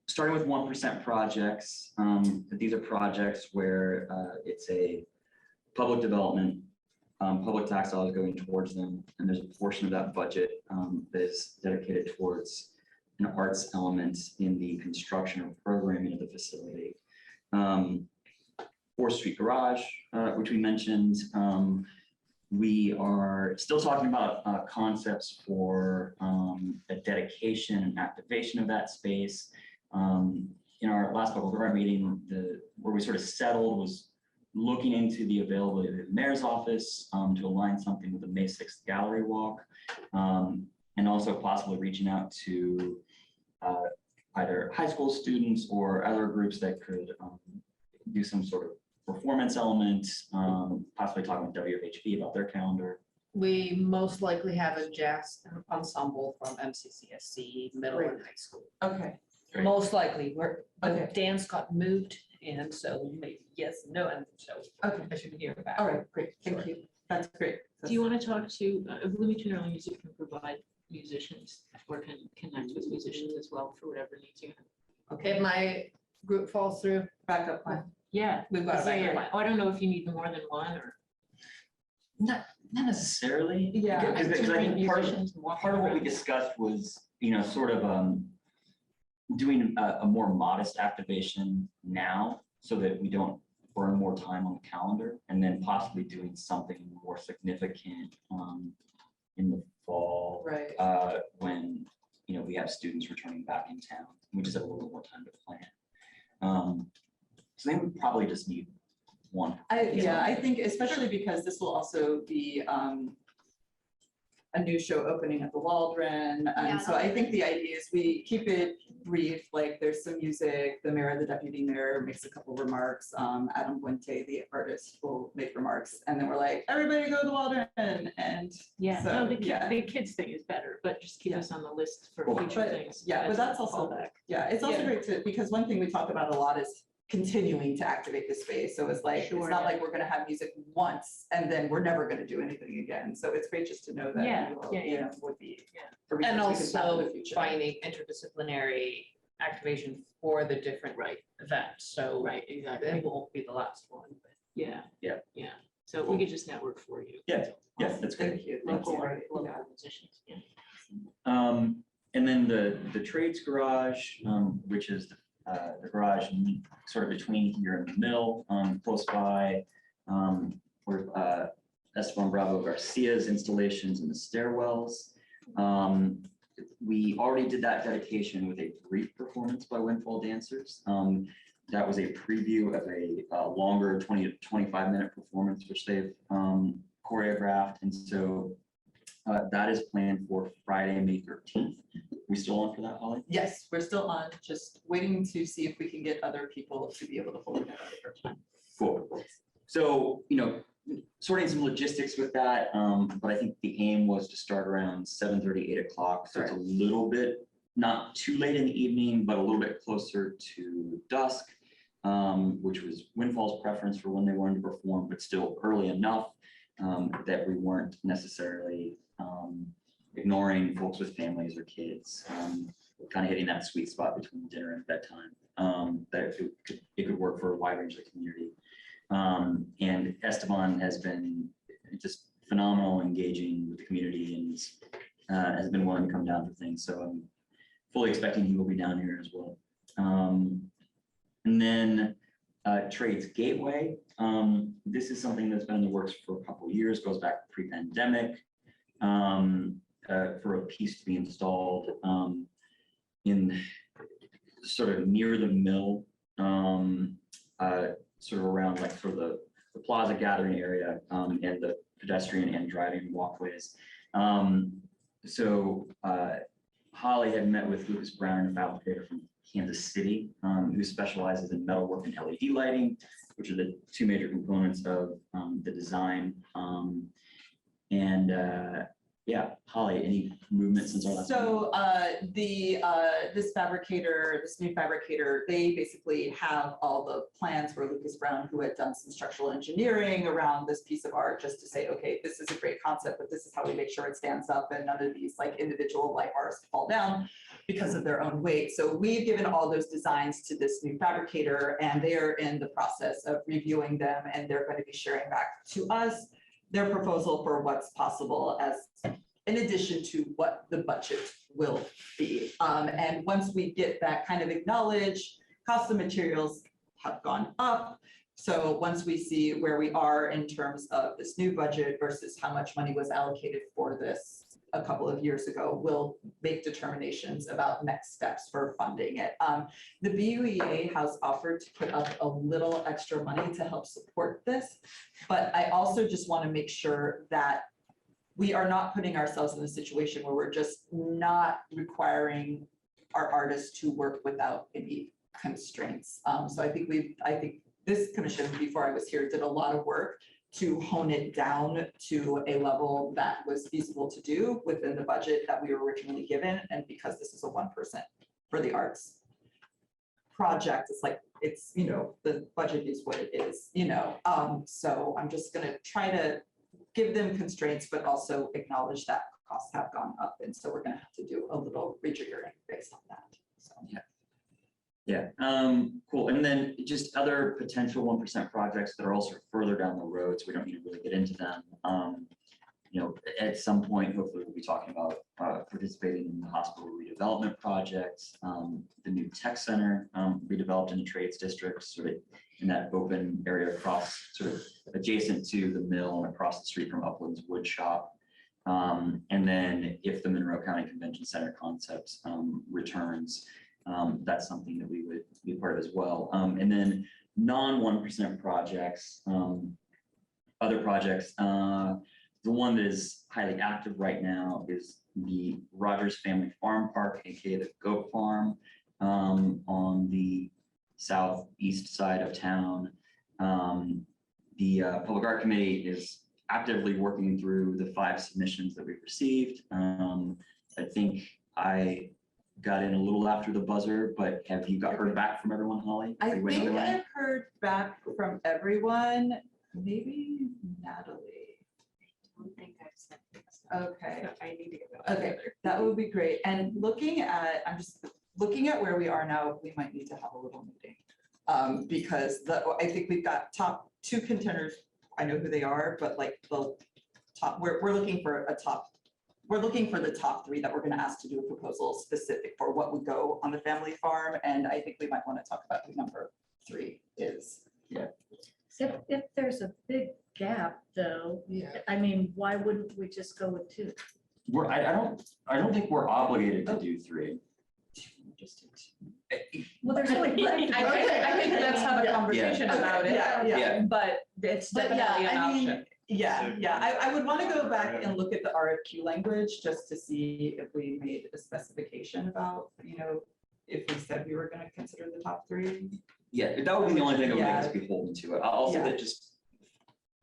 Starting with 1% projects, these are projects where it's a public development, public tax dollars going towards them, and there's a portion of that budget that is dedicated towards an arts element in the construction or programming of the facility. 4th Street Garage, which we mentioned, we are still talking about concepts for a dedication and activation of that space. In our last public art meeting, where we sort of settled was looking into the availability of the mayor's office to align something with the May 6th gallery walk, and also possibly reaching out to either high school students or other groups that could do some sort of performance element, possibly talking with WFHB about their calendar. We most likely have a jazz ensemble from MCCSC, middle and high school. Okay. Great. Most likely, the Okay. dance got moved, and so maybe yes, no, and so Okay. I should hear back. All right, great. Thank you. That's great. Do you want to talk to Bloomington Early Music can provide musicians or can connect with musicians as well for whatever needs you have? Okay, my group falls through. Backup plan. Yeah, We've got a backup plan. Oh, I don't know if you need more than one or. Not necessarily. Yeah. Because I think part musicians walking of what we around. discussed was, sort of doing a more modest activation now so that we don't burn more time on the calendar, and then possibly doing something more significant in the fall, Right. when we have students returning back in town. We just have a little bit more time to plan. So then we probably just need one. I think especially because this will also be a new show opening at the Waldron. Yeah. So I think the idea is we keep it brief, like there's some music, the mayor, the deputy mayor makes a couple remarks. Adam Buente, the artist, will make remarks. And then we're like, everybody go to the Waldron. And Yeah, so, no, the yeah. kids thing is better, but just keep us on the list for Cool. future But, things. yeah, but as that's a also, fallback. yeah, it's also Yeah. great to, because one thing we talk about a lot is continuing to activate the space. So it's like, Sure, it's not yeah. like we're gonna have music once and then we're never gonna do anything again. So it's great just to know that Yeah, you will, yeah. would be. Yeah. a And resource we can tap in also the future. finding interdisciplinary activation for the different events. So Right, it exactly. won't be the last one. But Yeah. Yeah. Yeah. So we could just network for you. Yeah, that's great. Thank you. Thank Local, you. local musicians, yeah. And then the trades garage, which is the garage sort of between here and the mill, close by, where Esteban Bravo Garcia's installations in the stairwells. we already did that dedication with a brief performance by Windfall Dancers. That was a preview of a longer 20 to 25-minute performance, which they've choreographed. And so that is planned for Friday, May 13th. We still on for that, Holly? Yes, we're still on, just waiting to see if we can get other people to be able to hold it at a different time. Cool. So, sorting some logistics with that, but I think the aim was to start around 7:30, 8 o'clock. So it's a little bit, not too late in the evening, but a little bit closer to dusk, which was Windfall's preference for when they wanted to perform, but still early enough that we weren't necessarily ignoring folks with families or kids, kind of hitting that sweet spot between dinner and bedtime, that it could work for a wide range of the community. And Esteban has been just phenomenal, engaging with the community, and has been willing to come down for things. So I'm fully expecting he will be down here as well. And then Trades Gateway. This is something that's been in the works for a couple of years, goes back pre-pandemic, for a piece to be installed in sort of near the mill, sort of around like for the plaza gathering area, and the pedestrian and driving walkways. So Holly had met with Lucas Brown, a fabricator from Kansas City, who specializes in metalwork and LED lighting, which are the two major components of the design. Yeah, Holly, any movement since our last meeting? So this new fabricator, they basically have all the plans for Lucas Brown, who had done some structural engineering around this piece of art, just to say, okay, this is a great concept, but this is how we make sure it stands up and none of these like individual light bars fall down because of their own weight. So we've given all those designs to this new fabricator, and they are in the process of reviewing them, and they're going to be sharing back to us their proposal for what's possible as in addition to what the budget will be. And once we get that kind of acknowledged, cost of materials have gone up. So once we see where we are in terms of this new budget versus how much money was allocated for this a couple of years ago, we'll make determinations about next steps for funding it. The BUEA has offered to put up a little extra money to help support this, but I also just want to make sure that we are not putting ourselves in a situation where we're just not requiring our artists to work without any constraints. So I think this commission, before I was here, did a lot of work to hone it down to a level that was feasible to do within the budget that we were originally given. And because this is a 1% for the arts project, it's like, it's, the budget is what it is, so I'm just gonna try to give them constraints, but also acknowledge that costs have gone up. And so we're gonna have to do a little rejiggering based on that, so. Yeah, cool. And then just other potential 1% projects that are also further down the road, so we don't need to really get into them. At some point, hopefully we'll be talking about participating in the hospital redevelopment projects, the new tech center redeveloped in the trades district, sort of in that open area across, sort of adjacent to the mill and across the street from Upland's Wood Shop. And then if the Monroe County Convention Center concept returns, that's something that we would be part of as well. And then non-1% projects, other projects, the one that is highly active right now is the Rogers Family Farm Park, aka the Goat Farm, on the southeast side of town. The Public Art Committee is actively working through the 5 submissions that we've received. I think I got in a little after the buzzer, but have you heard back from everyone, Holly? I think I've heard back from everyone, maybe Natalie. I don't think I've sent this. Okay. I need to get that. Okay, that would be great. And I'm just looking at where we are now, we might need to have a little meeting. Because I think we've got top 2 contenders. I know who they are, but like the top, we're looking for the top 3 that we're going to ask to do a proposal specific for what would go on the family farm. And I think we might want to talk about who number 3 is. Yeah. If there's a big gap though, I mean, why wouldn't we just go with 2? I don't think we're obligated to do 3. Just Well, there's only. I think let's have a conversation about it. Yeah. But it's But yeah, definitely an I mean, option. I would want to go back and look at the RFQ language just to see if we made a specification about, if we said we were going to consider the top 3. Yeah, that would be the only thing that would make Yeah. us beholden to it. I'll say Yeah. that just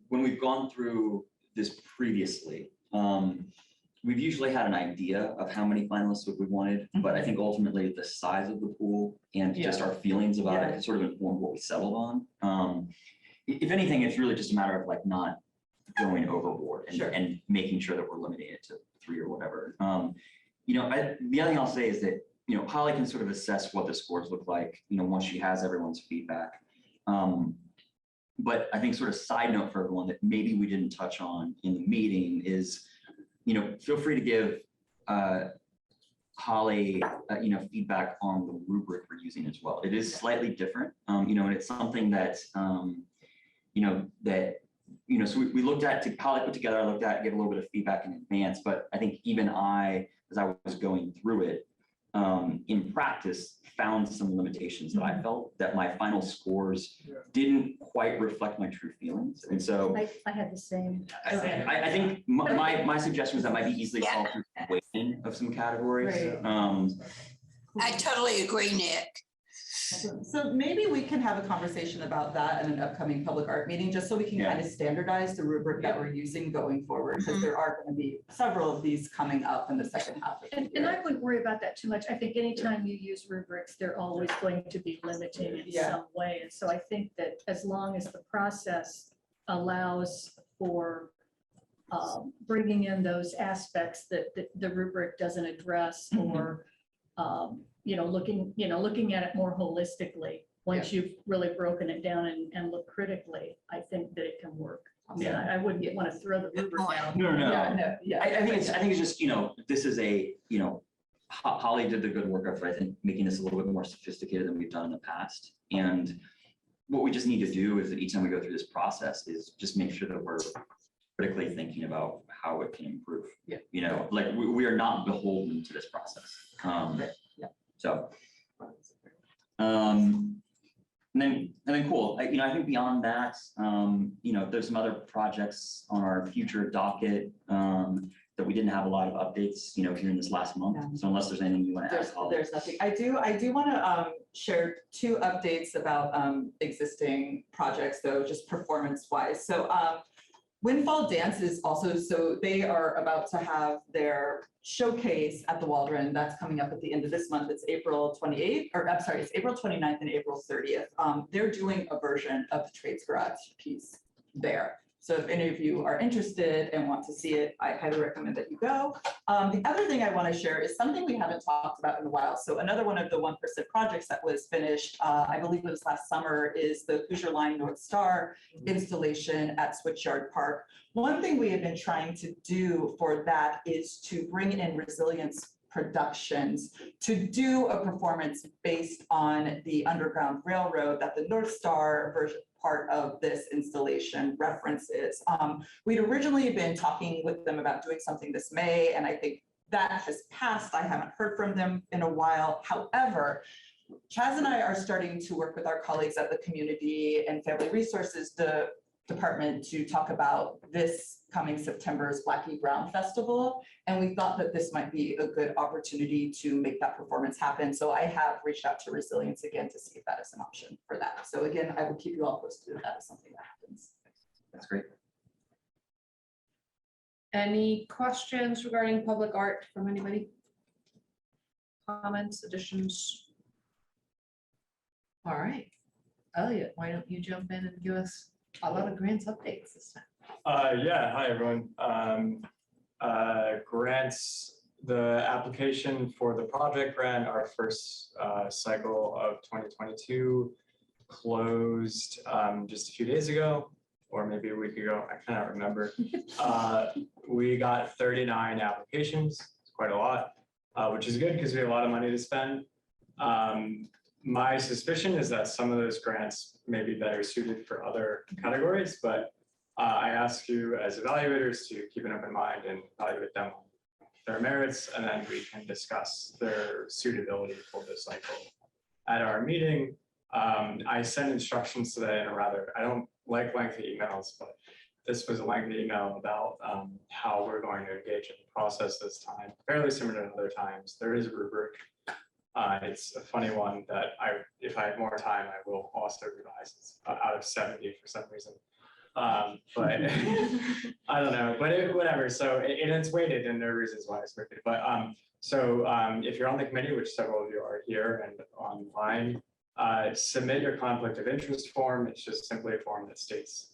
when we've gone through this previously, we've usually had an idea of how many finalists we wanted, but I think ultimately the size of the pool and just our feelings about it sort of informed what we settled on. If anything, it's really just a matter of like not going overboard and making sure that we're limiting it to 3 or whatever. The other thing I'll say is that, Holly can sort of assess what the scores look like, once she has everyone's feedback. But I think sort of side note for everyone that maybe we didn't touch on in the meeting is, feel free to give Holly, feedback on the rubric we're using as well. It is slightly different, and it's something that, so we looked at, Holly put together, I looked at, gave a little bit of feedback in advance, but I think even I, as I was going through it, in practice, found some limitations that I felt that my final scores didn't quite reflect my true feelings. And so I had the same. I think my suggestion was that might be easily solved through weighting of some categories. Right. I totally agree, Nick. So maybe we can have a conversation about that in an upcoming public art meeting, just so we can kind of standardize the rubric that we're using going forward, because there are going to be several of these coming up in the second half of the year. And I wouldn't worry about that too much. I think anytime you use rubrics, they're always going to be limiting in some way. And so I think that as long as the process allows for bringing in those aspects that the rubric doesn't address, or looking at it more holistically, once you've really broken it down and look critically, I think that it can work. I mean, I wouldn't want to throw the rubric out. No. Yeah, I think it's just, this is a, Holly did the good work of, I think, making this a little bit more sophisticated than we've done in the past. And what we just need to do is that each time we go through this process is just make sure that we're critically thinking about how it can improve. Like we are not beholden to this process. So, and then cool. I think beyond that, there's some other projects on our future docket that we didn't have a lot of updates, here in this last month. So unless there's anything you want to add, Holly. There's nothing. I do want to share 2 updates about existing projects, though, just performance wise. So Windfall Dance is also, so they are about to have their showcase at the Waldron. That's coming up at the end of this month. It's April 28th, or I'm sorry, it's April 29th and April 30th. They're doing a version of the Trades Garage piece there. So if any of you are interested and want to see it, I highly recommend that you go. The other thing I want to share is something we haven't talked about in a while. So another one of the 1% projects that was finished, I believe it was last summer, is the Hoosier Line North Star installation at Switchyard Park. One thing we have been trying to do for that is to bring in Resilience Productions to do a performance based on the Underground Railroad that the North Star version part of this installation references. We'd originally been talking with them about doing something this May, and I think that has passed. I haven't heard from them in a while. However, Chaz and I are starting to work with our colleagues at the Community and Family Resources Department to talk about this coming September's Blackie Brown Festival. And we thought that this might be a good opportunity to make that performance happen. So I have reached out to Resilience again to see if that is an option for that. So again, I will keep you all posted if that is something that happens. That's great. Any questions regarding public art from anybody? Comments, additions? All right, Elliot, why don't you jump in and give us a lot of grants updates this time? Yeah, hi, everyone. Grants, the application for the project grant, our first cycle of 2022 closed just a few days ago, or maybe a week ago, I cannot remember. We got 39 applications, it's quite a lot, which is good because we have a lot of money to spend. My suspicion is that some of those grants may be better suited for other categories, but I ask you as evaluators to keep an open mind and evaluate them their merits, and then we can discuss their suitability for the cycle. At our meeting, I sent instructions today in a rather, I don't like lengthy emails, but this was a lengthy email about how we're going to engage in the process this time, fairly similar to other times. There is a rubric. It's a funny one that if I had more time, I will also revise. It's out of 70 for some reason. But I don't know, but whatever. So it's weighted, and there are reasons why it's weighted. But if you're on the committee, which several of you are here and online, submit your conflict of interest form. It's just simply a form that states,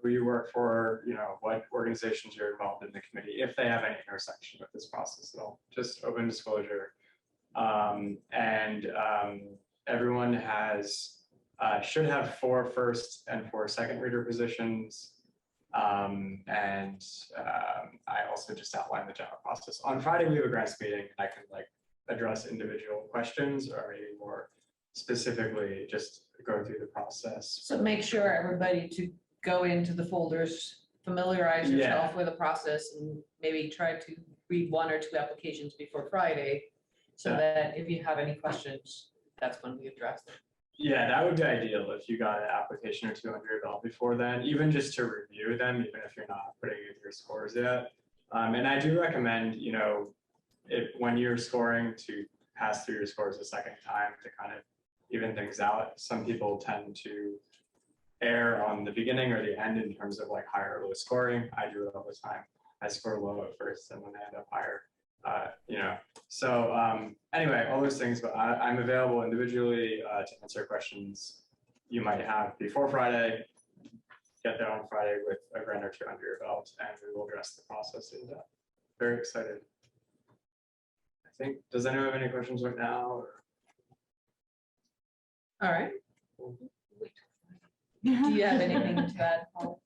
who you work for, what organizations you're involved in the committee, if they have any intersection with this process at all. Just open disclosure. Everyone should have 4 first and 4 second reader positions. I also just outlined the general process. On Friday, we have a grants meeting. I can address individual questions, or maybe more specifically just go through the process. So make sure everybody to go into the folders, familiarize yourself with the process, and maybe try to read 1 or 2 applications before Friday, so that if you have any questions, that's when we address them. Yeah, that would be ideal if you got an application or 2 under your belt before then, even just to review them, even if you're not putting in your scores yet. And I do recommend, when you're scoring, to pass through your scores a second time to kind of even things out. Some people tend to err on the beginning or the end in terms of high or low scoring. I do it all the time. I score low at first, and when I end up higher. So anyway, all those things, but I'm available individually to answer questions you might have before Friday. Get there on Friday with a grand or 2 under your belt, and we will address the process in depth. Very excited. I think, does anyone have any questions right now? Or? All right. Do you have anything to add, Paul?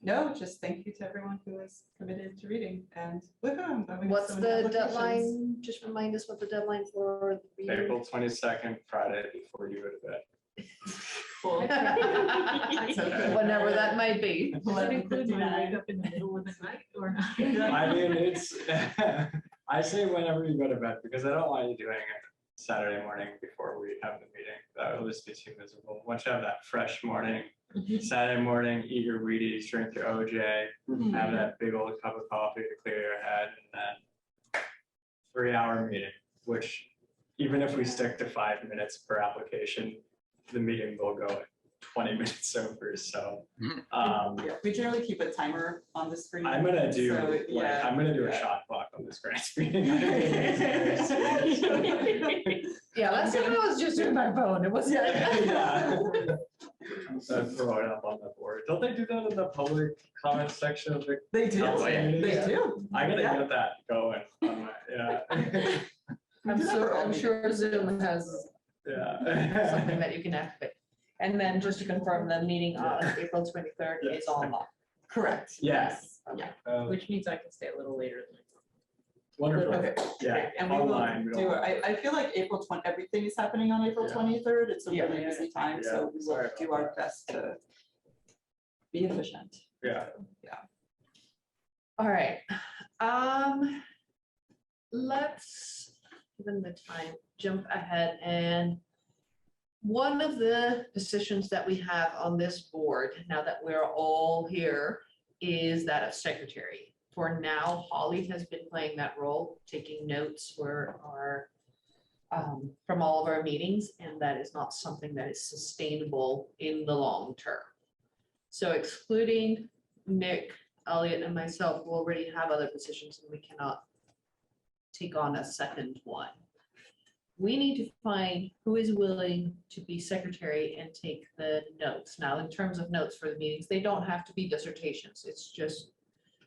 No, just thank you to everyone who is committed to reading, and look at them. What's the deadline? Just remind us what the deadline for the reading. April 22nd, Friday, before you go to bed. Whenever that might be. Does that include when I wake up in the middle of the night or not? I mean, I say whenever you go to bed, because I don't want you doing it Saturday morning before we have the meeting. That will just be too miserable. Once you have that fresh morning, Saturday morning, eat your Wheaties, drink your OJ, have that big old cup of coffee to clear your head, and then 3-hour meeting, which even if we stick to 5 minutes per application, the meeting will go 20 minutes over. So we generally keep a timer on the screen. I'm gonna do I'm gonna do a shot clock on this grants meeting. Yeah, last time I was just doing my phone. It was Throw it up on the board. Don't they do that in the public comment section of the? They do. They do. I gotta get that going. I'm sure Zoom has something that you can activate. And then just to confirm, the meeting on April 23rd is online. Correct. Yes. Yeah. Which means I can stay a little later than Wonderful. Okay. Yeah. And we online. will do it. I feel like April 20, everything is happening on April 23rd. It's a really busy time, so we will do our best to be efficient. Yeah. All right. Let's, given the time, jump ahead. And one of the positions that we have on this board, now that we're all here, is that of secretary. For now, Holly has been playing that role, taking notes for our from all of our meetings, and that is not something that is sustainable in the long term. So excluding Nick, Elliot, and myself, we already have other positions, and we cannot take on a second one. We need to find who is willing to be secretary and take the notes. Now, in terms of notes for the meetings, they don't have to be dissertations. It's just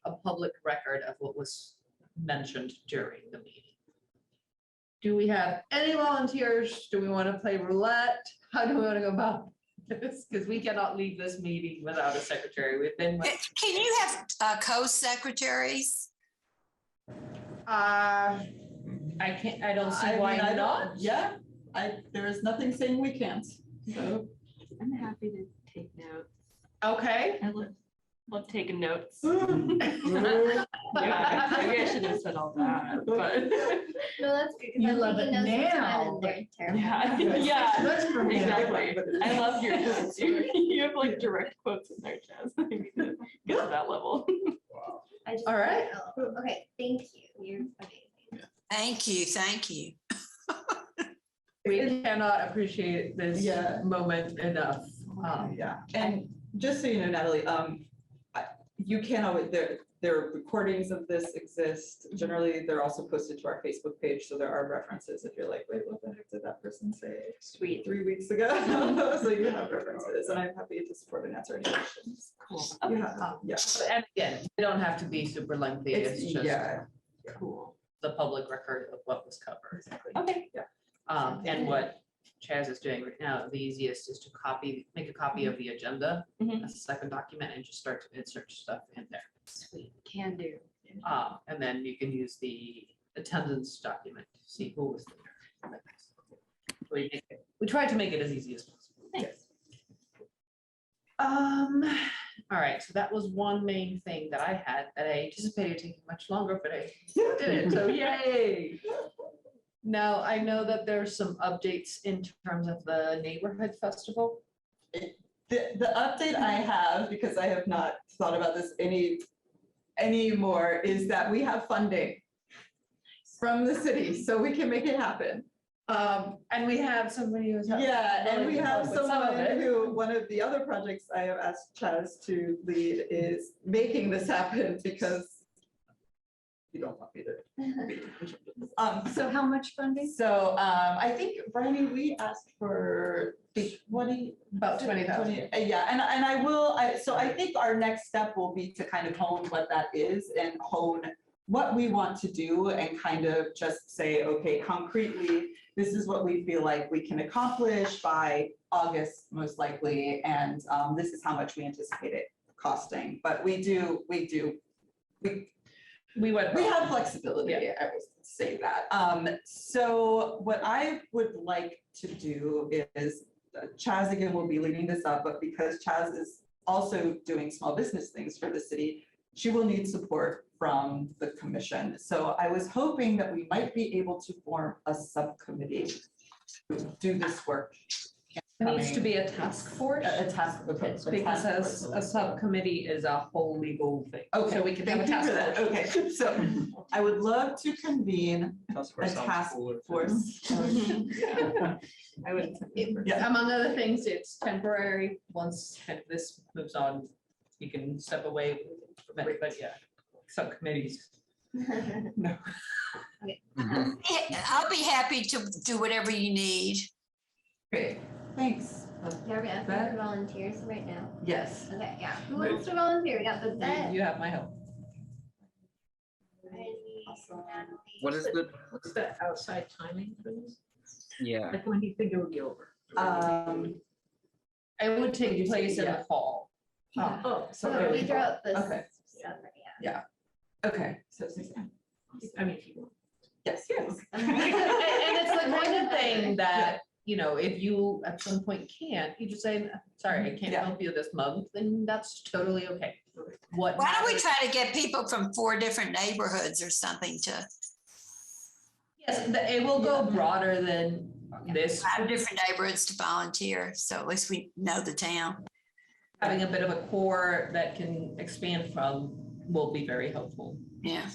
a public record of what was mentioned during the meeting. Do we have any volunteers? Do we want to play roulette? How do we want to go about this? Because we cannot leave this meeting without a secretary. We've been. Can you have co-secretaries? I don't see why not. Yeah, there is nothing saying we can't. So I'm happy to take notes. Okay. Love taking notes. Yeah, maybe I shouldn't have said all that, but No, that's good. 'cause You I'm love taking it notes this time now, and they're terrible. yeah, That's for me. exactly. I love your notes. You have like direct quotes in there, Chaz. Get to that level. I just, All right. Okay, thank you. You're amazing. Thank you, thank you. We cannot appreciate this Yeah. moment enough. Yeah, and just so you know, Natalie, you can always, there are recordings of this exist. Generally, they're also posted to our Facebook page, so there are references if you're like, wait, what the heck did that person say? Sweet. 3 weeks ago. So you have references, and I'm happy to support and answer any questions. Cool. Yeah. And again, they don't have to be super lengthy. It's just Yeah. Cool. the public record of what was covered. Okay. And what Chaz is doing right now, the easiest is to make a copy of the agenda Mhm. as a second document and just start to insert stuff in there. Sweet. Can do. And then you can use the attendance document to see who was there. We tried to make it as easy as possible. Thanks. All right, so that was one main thing that I had that I anticipated taking much longer, but I did it, so yay. Now, I know that there's some updates in terms of the neighborhood festival. The update I have, because I have not thought about this anymore, is that we have funding from the city, so we can make it happen. And we have somebody who's. Yeah, and willing we to have help with some of someone it. who, one of the other projects I have asked Chaz to lead is making this happen because you don't want me to. So how much funding? So I think, Bryony, we asked for 20. About 20,000. Yeah, and so I think our next step will be to kind of hone what that is and hone what we want to do and kind of just say, okay, concretely, this is what we feel like we can accomplish by August, most likely, and this is how much we anticipate it costing. But we have flexibility, Yeah. I would say that. So what I would like to do is, Chaz again will be leading this up, but because Chaz is also doing small business things for the city, she will need support from the commission. So I was hoping that we might be able to form a subcommittee to do this work. It needs to be a task force. A task, okay. Because a subcommittee is a whole legal thing. Okay, So we can have a thank you task for that. force. Okay, so I would love to convene a task force. I would. Yeah. Among other things, it's temporary. Once this moves on, you can step away from it, but yeah, subcommittees. No. I'll be happy to do whatever you need. Great, thanks. Yeah, we're asking That- for volunteers right now. Yes. Okay, yeah. Who wants to volunteer? We got the vet. You have my help. What is the, What's the outside timing for this? yeah, Like when do you think it will be over? It would take place in the fall. Oh, So So early we drew up this Okay. stuff, yeah. Okay, so Suzanne. I mean, if you want. Yes, yes. And it's the kind of thing that, if you at some point can't, you just say, sorry, I can't Yeah. help you this month, then that's totally okay. What Why don't we matters- try to get people from 4 different neighborhoods or something to Yes, it will go broader than this. 5 different neighborhoods to volunteer, so at least we know the town. Having a bit of a core that can expand from will be very helpful. Yeah.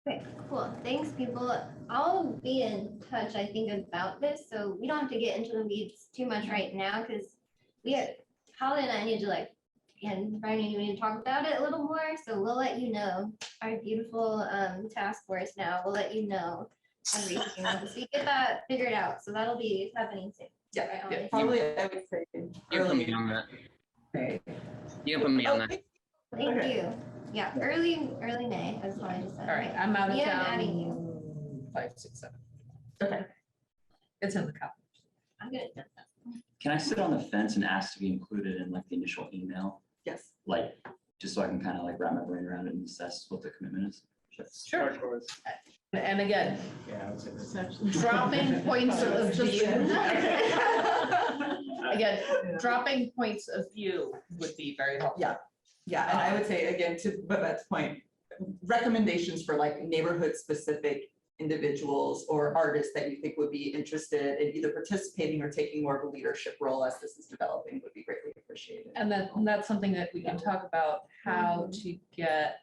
Okay, cool. Thanks, people. I'll be in touch, I think, about this, so we don't have to get into the weeds too much right now, because Holly and I need to and Brian, we need to talk about it a little more, so we'll let you know. Our beautiful task force now, we'll let you know everything once we get that figured out, so that'll be happening soon. Yeah, Right, Holly? probably I would say you can put me early. on that. May. You can put me on that. Thank Okay. you. Yeah, early May, that's what I just said. All right, I'm out of Yeah, I'm adding you. town 5, 6, 7. Okay. It's in the copy. I'm gonna. Can I sit on the fence and ask to be included in like the initial email? Yes. Like, just so I can kind of like wrap my brain around it and assess what the commitment is? Sure. And again, Yeah, I would say It's this. actually. dropping points of view. Yeah. Again, dropping points of view would be very helpful. Yeah. Yeah, and I would say again, to Babette's point, recommendations for like neighborhood specific individuals or artists that you think would be interested in either participating or taking more of a leadership role as this is developing would be greatly appreciated. And that's something that we can talk about, how to get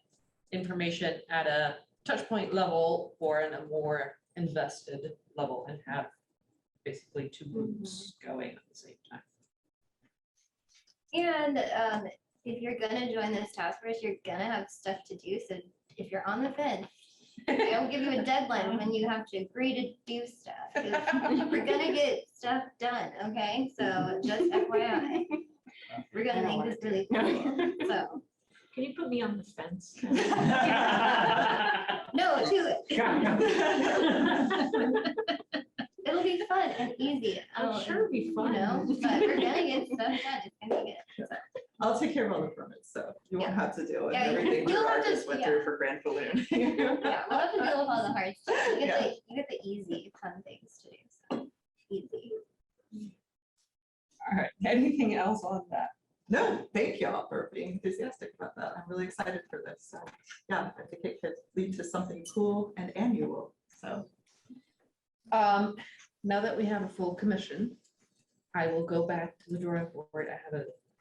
information at a touch point level or in a more invested level and have basically two groups going at the same time. And if you're gonna join this task force, you're gonna have stuff to do. So if you're on the fence, I'll give you a deadline when you have to agree to do stuff. 'Cause we're gonna get stuff done, okay? So just FYI. We're gonna make this really cool, so. Can you put me on the fence? No, do it. It'll be fun and easy. I'm sure it'll be fun. You know, but we're gonna get stuff done. It's gonna be good. So. I'll take care of all the permits, so you won't have to deal with Yeah, everything you'll have Gerard to- just went yeah. through for Grand Balloon. Yeah, we'll have to deal with all the hard stuff. You get the easy, fun things to do, so easy. All right, anything else on that? No, thank y'all for being enthusiastic about that. I'm really excited for this. So yeah, I think it could lead to something cool and annual, so. Now that we have a full commission, I will go back to the drawing board.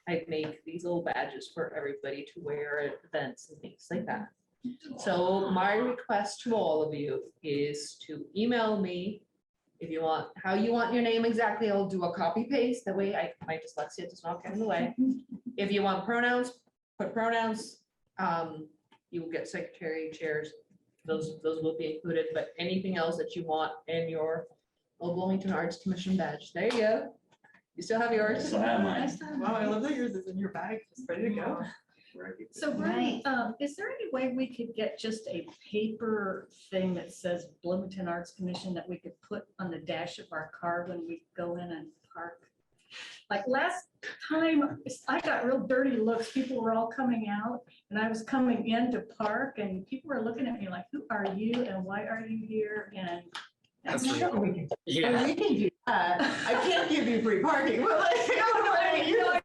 I made these little badges for everybody to wear at events and things like that. So my request to all of you is to email me if you want, how you want your name exactly. I'll do a copy paste. That way my dyslexia does not get in the way. If you want pronouns, put pronouns. You will get secretary, chairs. Those will be included, but anything else that you want in your Old Bloomington Arts Commission badge. There you go. You still have yours? So I have mine. Wow, I love that yours is in your bag, just ready to go. So Brian, is there any way we could get just a paper thing that says Bloomington Arts Commission that we could put on the dash of our car when we go in and park? Like last time, I got real dirty looks. People were all coming out and I was coming in to park and people were looking at me like, who are you and why are you here? And That's Sure, real. we can- Yeah. and we can do that. I can't give you free parking, but like,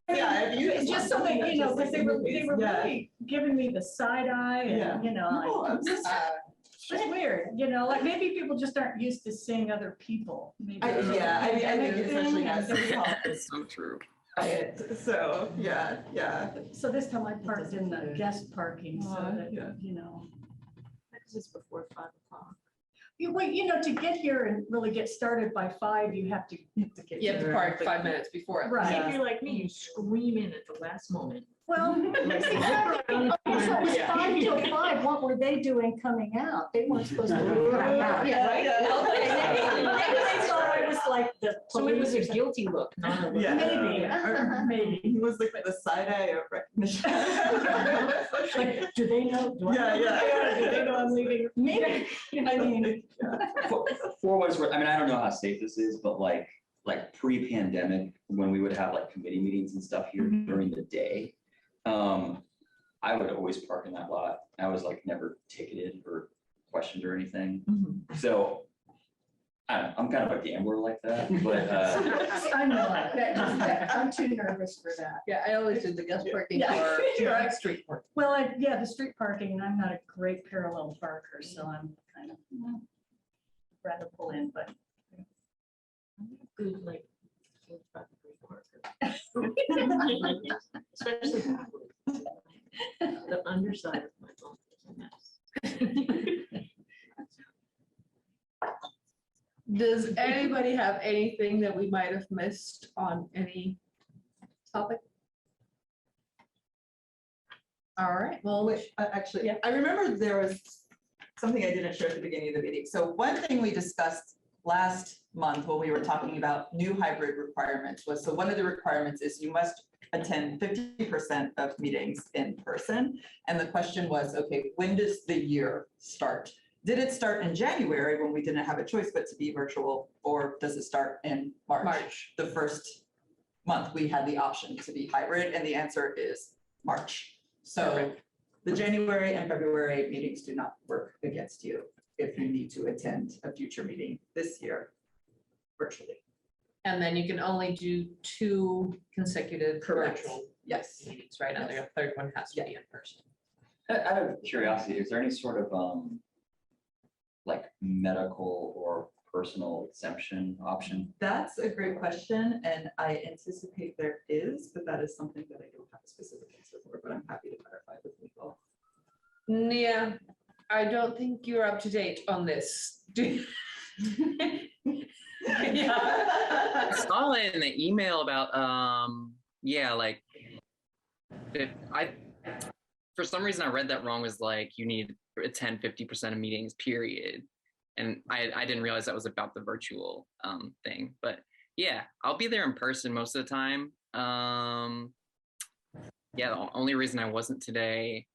yeah, if you it's just so that, you know, because they were Yeah. really giving me the side eye Yeah. and, you know, No, like, I'm just- it's weird, you know, like maybe people just aren't used to seeing other people. Maybe. Yeah, I mean, I think especially at City Hall. It's so true. So, yeah. So this time I parked in the guest parking so that, Yeah. you know. Because it's before 5 o'clock. Well, you know, to get here and really get started by 5, you have to get. You have to park 5 minutes before it. Right. If you're like me, you scream in at the last moment. Well, exactly. So it was 5 till 5. What were they doing coming out? They weren't supposed to be coming out. Yeah, Right? yeah. Maybe they thought I was like the. So it was a police or guilty look, not a look. Yeah. Maybe, maybe. He was like the side eye of recognition. Like, do they know? Do I know who they are? Do they know I'm leaving? Maybe, I mean. For what it's worth, I mean, I don't know how safe this is, but like pre-pandemic, when we would have like committee meetings and stuff here during the day, I would always park in that lot. I was like never ticketed or questioned or anything. So I don't know, I'm kind of a gambler like that, but I'm not, I'm too nervous for that. Yeah, I always did the guest parking Yeah. or street parking. Well, yeah, the street parking, and I'm not a great parallel parker, so I'm kind of rather pull in, but. Good, like. Especially backwards. The underside of my phone is a mess. Does anybody have anything that we might have missed on any topic? All right, well, Wait, actually, Yeah. I remember there was something I didn't share at the beginning of the meeting. So one thing we discussed last month when we were talking about new hybrid requirements was, so one of the requirements is you must attend 50% of meetings in person. And the question was, okay, when does the year start? Did it start in January when we didn't have a choice but to be virtual, or does it start in March? The first month we had the option to be hybrid, and the answer is March. So the January and February meetings do not work against you if you need to attend a future meeting this year virtually. and then you can only do 2 consecutive Correct. virtual Yes. meetings, right? And the third one has to be in person. Out of curiosity, is there any sort of like medical or personal exemption option? That's a great question, and I anticipate there is, but that is something that I don't have a specific answer for, but I'm happy to clarify with legal. Yeah, I don't think you're up to date on this. Yeah. I saw it in the email about yeah, like for some reason I read that wrong, was like you need to attend 50% of meetings, period. And I didn't realize that was about the virtual thing. But yeah, I'll be there in person most of the time. Yeah, the only reason I wasn't today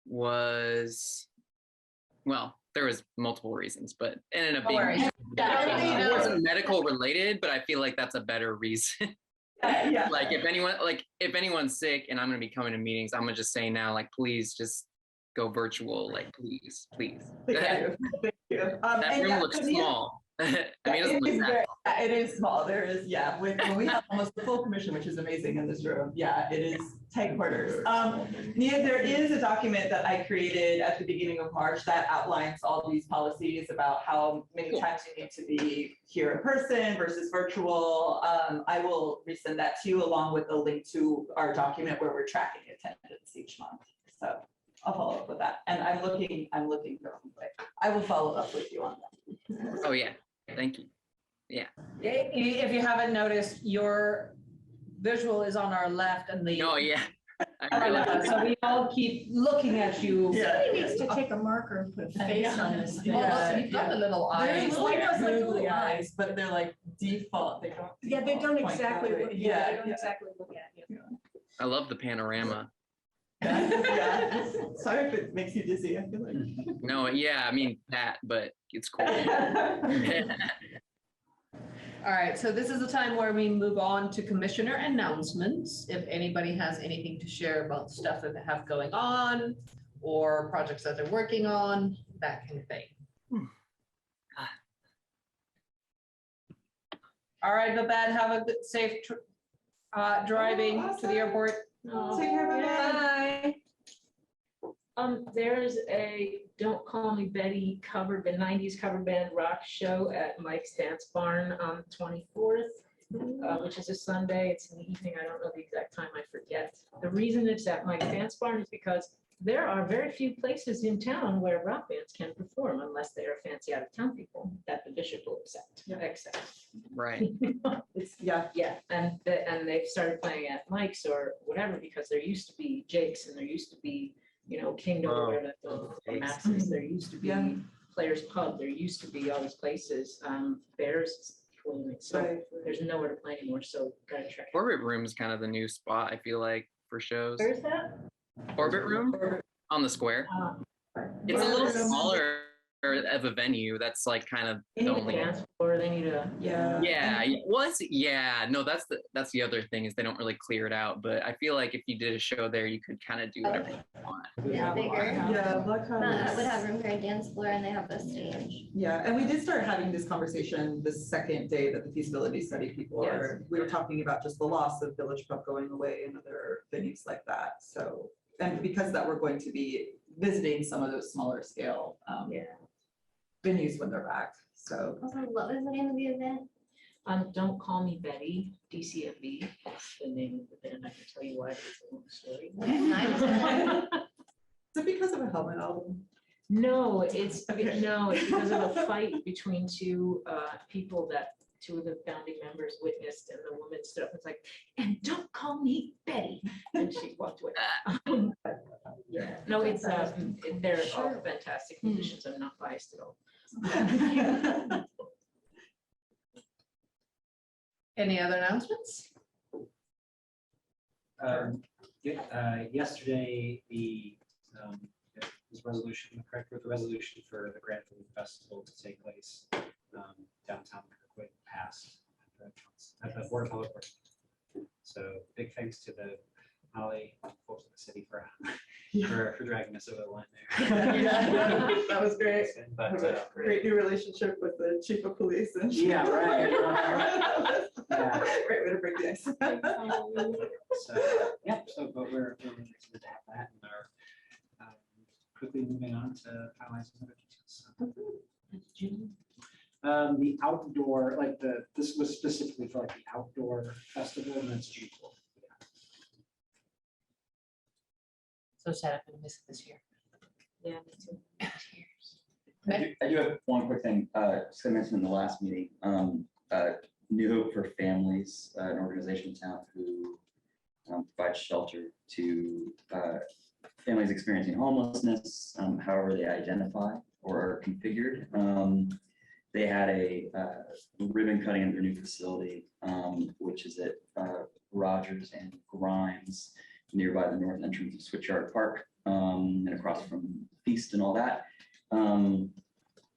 was, well, there was multiple reasons, but it ended up being it wasn't medical related, but I feel like that's a better reason. Yeah. Like if anyone's sick and I'm gonna be coming to meetings, I'm gonna just say now, like, please just go virtual, like please. Thank you. Thank you. That And room yeah, looks so the- small. I mean, it doesn't It look is that very- small. it is small. There is, yeah, when we have almost the full commission, which is amazing in this room. Yeah, it is tight quarters. Nia, there is a document that I created at the beginning of March that outlines all these policies about how many times you need to be here in person versus virtual. I will resend that to you along with a link to our document where we're tracking attendance each month. So I'll follow up with that. And I'm looking for, I will follow up with you on that. Oh yeah, thank you. Yeah. If you haven't noticed, your visual is on our left and the. No, yeah. I realize. So we all keep looking at you. Yeah. Somebody needs to take a marker and put a face on this thing. Yeah. You've got the little They're eyes. little, Like googly little eyes, but they're like default. They don't. Yeah, they don't point that exactly, way. look- they Yeah. don't exactly look at you. I love the panorama. Yeah. Sorry if it makes you dizzy. I feel like. No, yeah, I mean that, but it's cool. All right, so this is the time where we move on to commissioner announcements. If anybody has anything to share about stuff that they have going on or projects that they're working on, that kind of thing. All right, Babette, have a good, safe driving to the airport. Take care, bye. There's a Don't Call Me Betty cover, the 90s cover band rock show at Mike's Dance Barn on the 24th, which is a Sunday. It's in the evening. I don't know the exact time. I forget. The reason it's at Mike's Dance Barn is because there are very few places in town where rock bands can perform unless they are fancy out of town people that the bishop will accept. Right. It's, yeah. Yeah, and they've started playing at Mike's or whatever because there used to be Jake's and there used to be, Kingdom or Max's. There used to be Yeah. Players Pub. There used to be all these places. Bears, so Right. there's nowhere to play anymore. So gotta check. Orbit Room's kind of the new spot, I feel like, for shows. Where's that? Orbit Room on the square. It's a little smaller of a venue. That's like kind of They the need a only. dance floor. They need a. Yeah. Yeah. No, that's the other thing is they don't really clear it out. But I feel like if you did a show there, you could kind of do whatever you want. Yeah, bigger. Yeah, Black It would have room for a dance floor and they have a stage. Yeah, and we did start having this conversation the second day that the feasibility study people are, we were talking about just the loss of Village Pub going away and other venues like that. So, and because that we're going to be visiting some of those smaller scale venues when they're back, so. Also, what was the name of the event? Don't Call Me Betty, DCMB. That's the name of the band. I can tell you why. It's a long story. Is it because of a Helmet album? No, it's because of a fight between two people that two of the founding members witnessed, and the woman stood up and was like, "And don't call me Betty," and she walked away. Yeah, no, it's they're all fantastic musicians. I'm not biased at all. Any other announcements? Yesterday, this resolution, correct with the resolution for the Grand Food Festival to take place downtown Kirkwood passed at the Board of Public Works. So big thanks to the Holly folks in the city for dragging us over the line there. Yeah, that was great. But, Great new relationship with the chief of police and. Yeah, right. Great way to break the ice. So, yeah, so So, but we're really excited to have that and are quickly moving on to finalizing other details. The outdoor, like this was specifically for like the outdoor festival, and it's June 4th. So sad I'm gonna miss it this year. Yeah, me too. I do have one quick thing, just I mentioned in the last meeting, New Hope for Families, an organization in town who provides shelter to families experiencing homelessness, however they identify or are configured. They had a ribbon cutting of their new facility, which is at Rogers and Grimes, nearby the north entrance of Switchyard Park, and across from Feast and all that.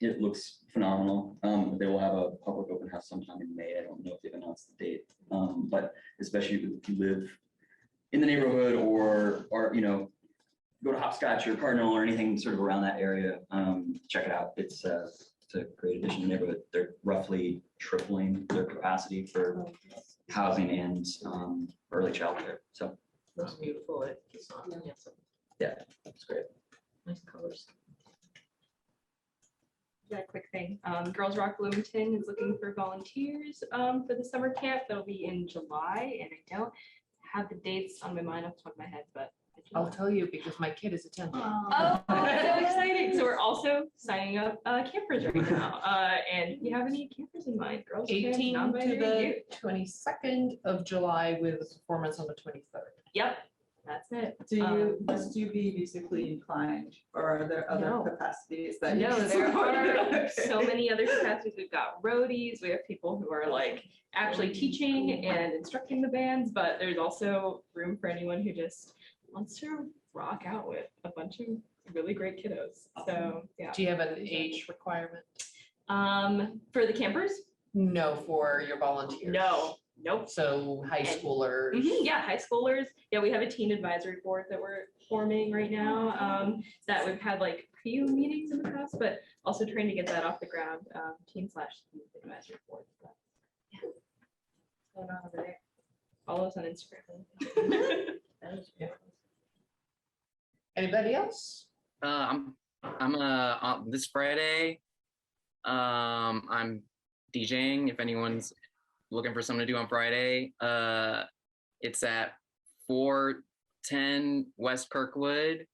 It looks phenomenal. They will have a public open house sometime in May. I don't know if they've announced the date, but especially if you live in the neighborhood or go to Hopscotch or Cardinal or anything sort of around that area, check it out. It's a great addition to the neighborhood. They're roughly tripling their capacity for housing and early childcare. So Looks beautiful. It's yeah, it's great. nice colors. Yeah, quick thing. Girls Rock Bloomington is looking for volunteers for the summer camp. That'll be in July, and I don't have the dates on my mind off the top of my head, but I'll tell you because my kid is attending. oh, so exciting! So we're also signing up campers right now. And if you have any campers in mind, girls camp, 18 to non-binary, the youth. 22nd of July with a performance on the 23rd. Yep, that's it. Must you be musically inclined, or are there other No. capacities that? you No, can there support? are so many other capacities. We've got roadies, we have people who are like actually teaching and instructing the bands, but there's also room for anyone who just wants to rock out with a bunch of really great kiddos. So yeah. Do you have an age requirement? For the campers? No, for your volunteers. No, nope. So high schoolers. Yeah, high schoolers. Yeah, we have a teen advisory board that we're forming right now. That we've had like a few meetings in the past, but also trying to get that off the ground. Teen/youth advisory board. But, yeah. What's going on over there? Follow us on Instagram. Anybody else? I'm this Friday. I'm DJing. If anyone's looking for something to do on Friday, it's at 410 West Kirkwood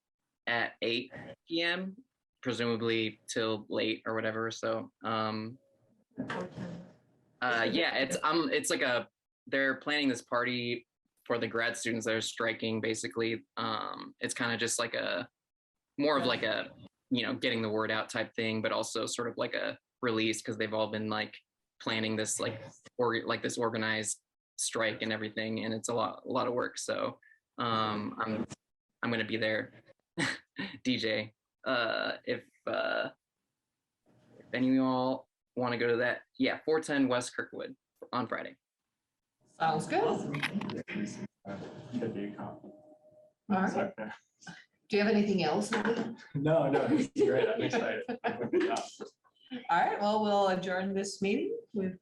at 8 p.m. presumably till late or whatever. So yeah, it's like they're planning this party for the grad students that are striking. Basically, it's kind of just like more of like a getting the word out type thing, but also sort of like a release because they've all been like planning this this organized strike and everything, and it's a lot of work. So I'm gonna be there, DJ. If any of y'all want to go to that, yeah, 410 West Kirkwood on Friday. Sounds good. All right. Do you have anything else? No, this is great. I'm excited. All right, well, we'll adjourn this meeting with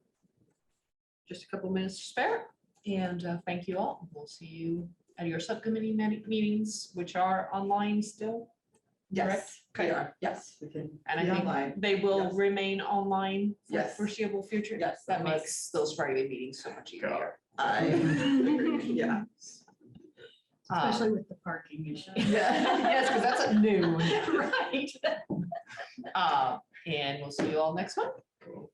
just a couple minutes to spare. And thank you all. We'll see you at your subcommittee meetings, which are online still. Yes, Okay. we are. Yes, we can. And I be think online. they will Yes. remain online for the Yes. foreseeable future. Yes, That unless- makes those Friday meetings so much easier. Yeah. Especially with the parking issue. Yes, because that's a new one. Right. And we'll see you all next month. Cool.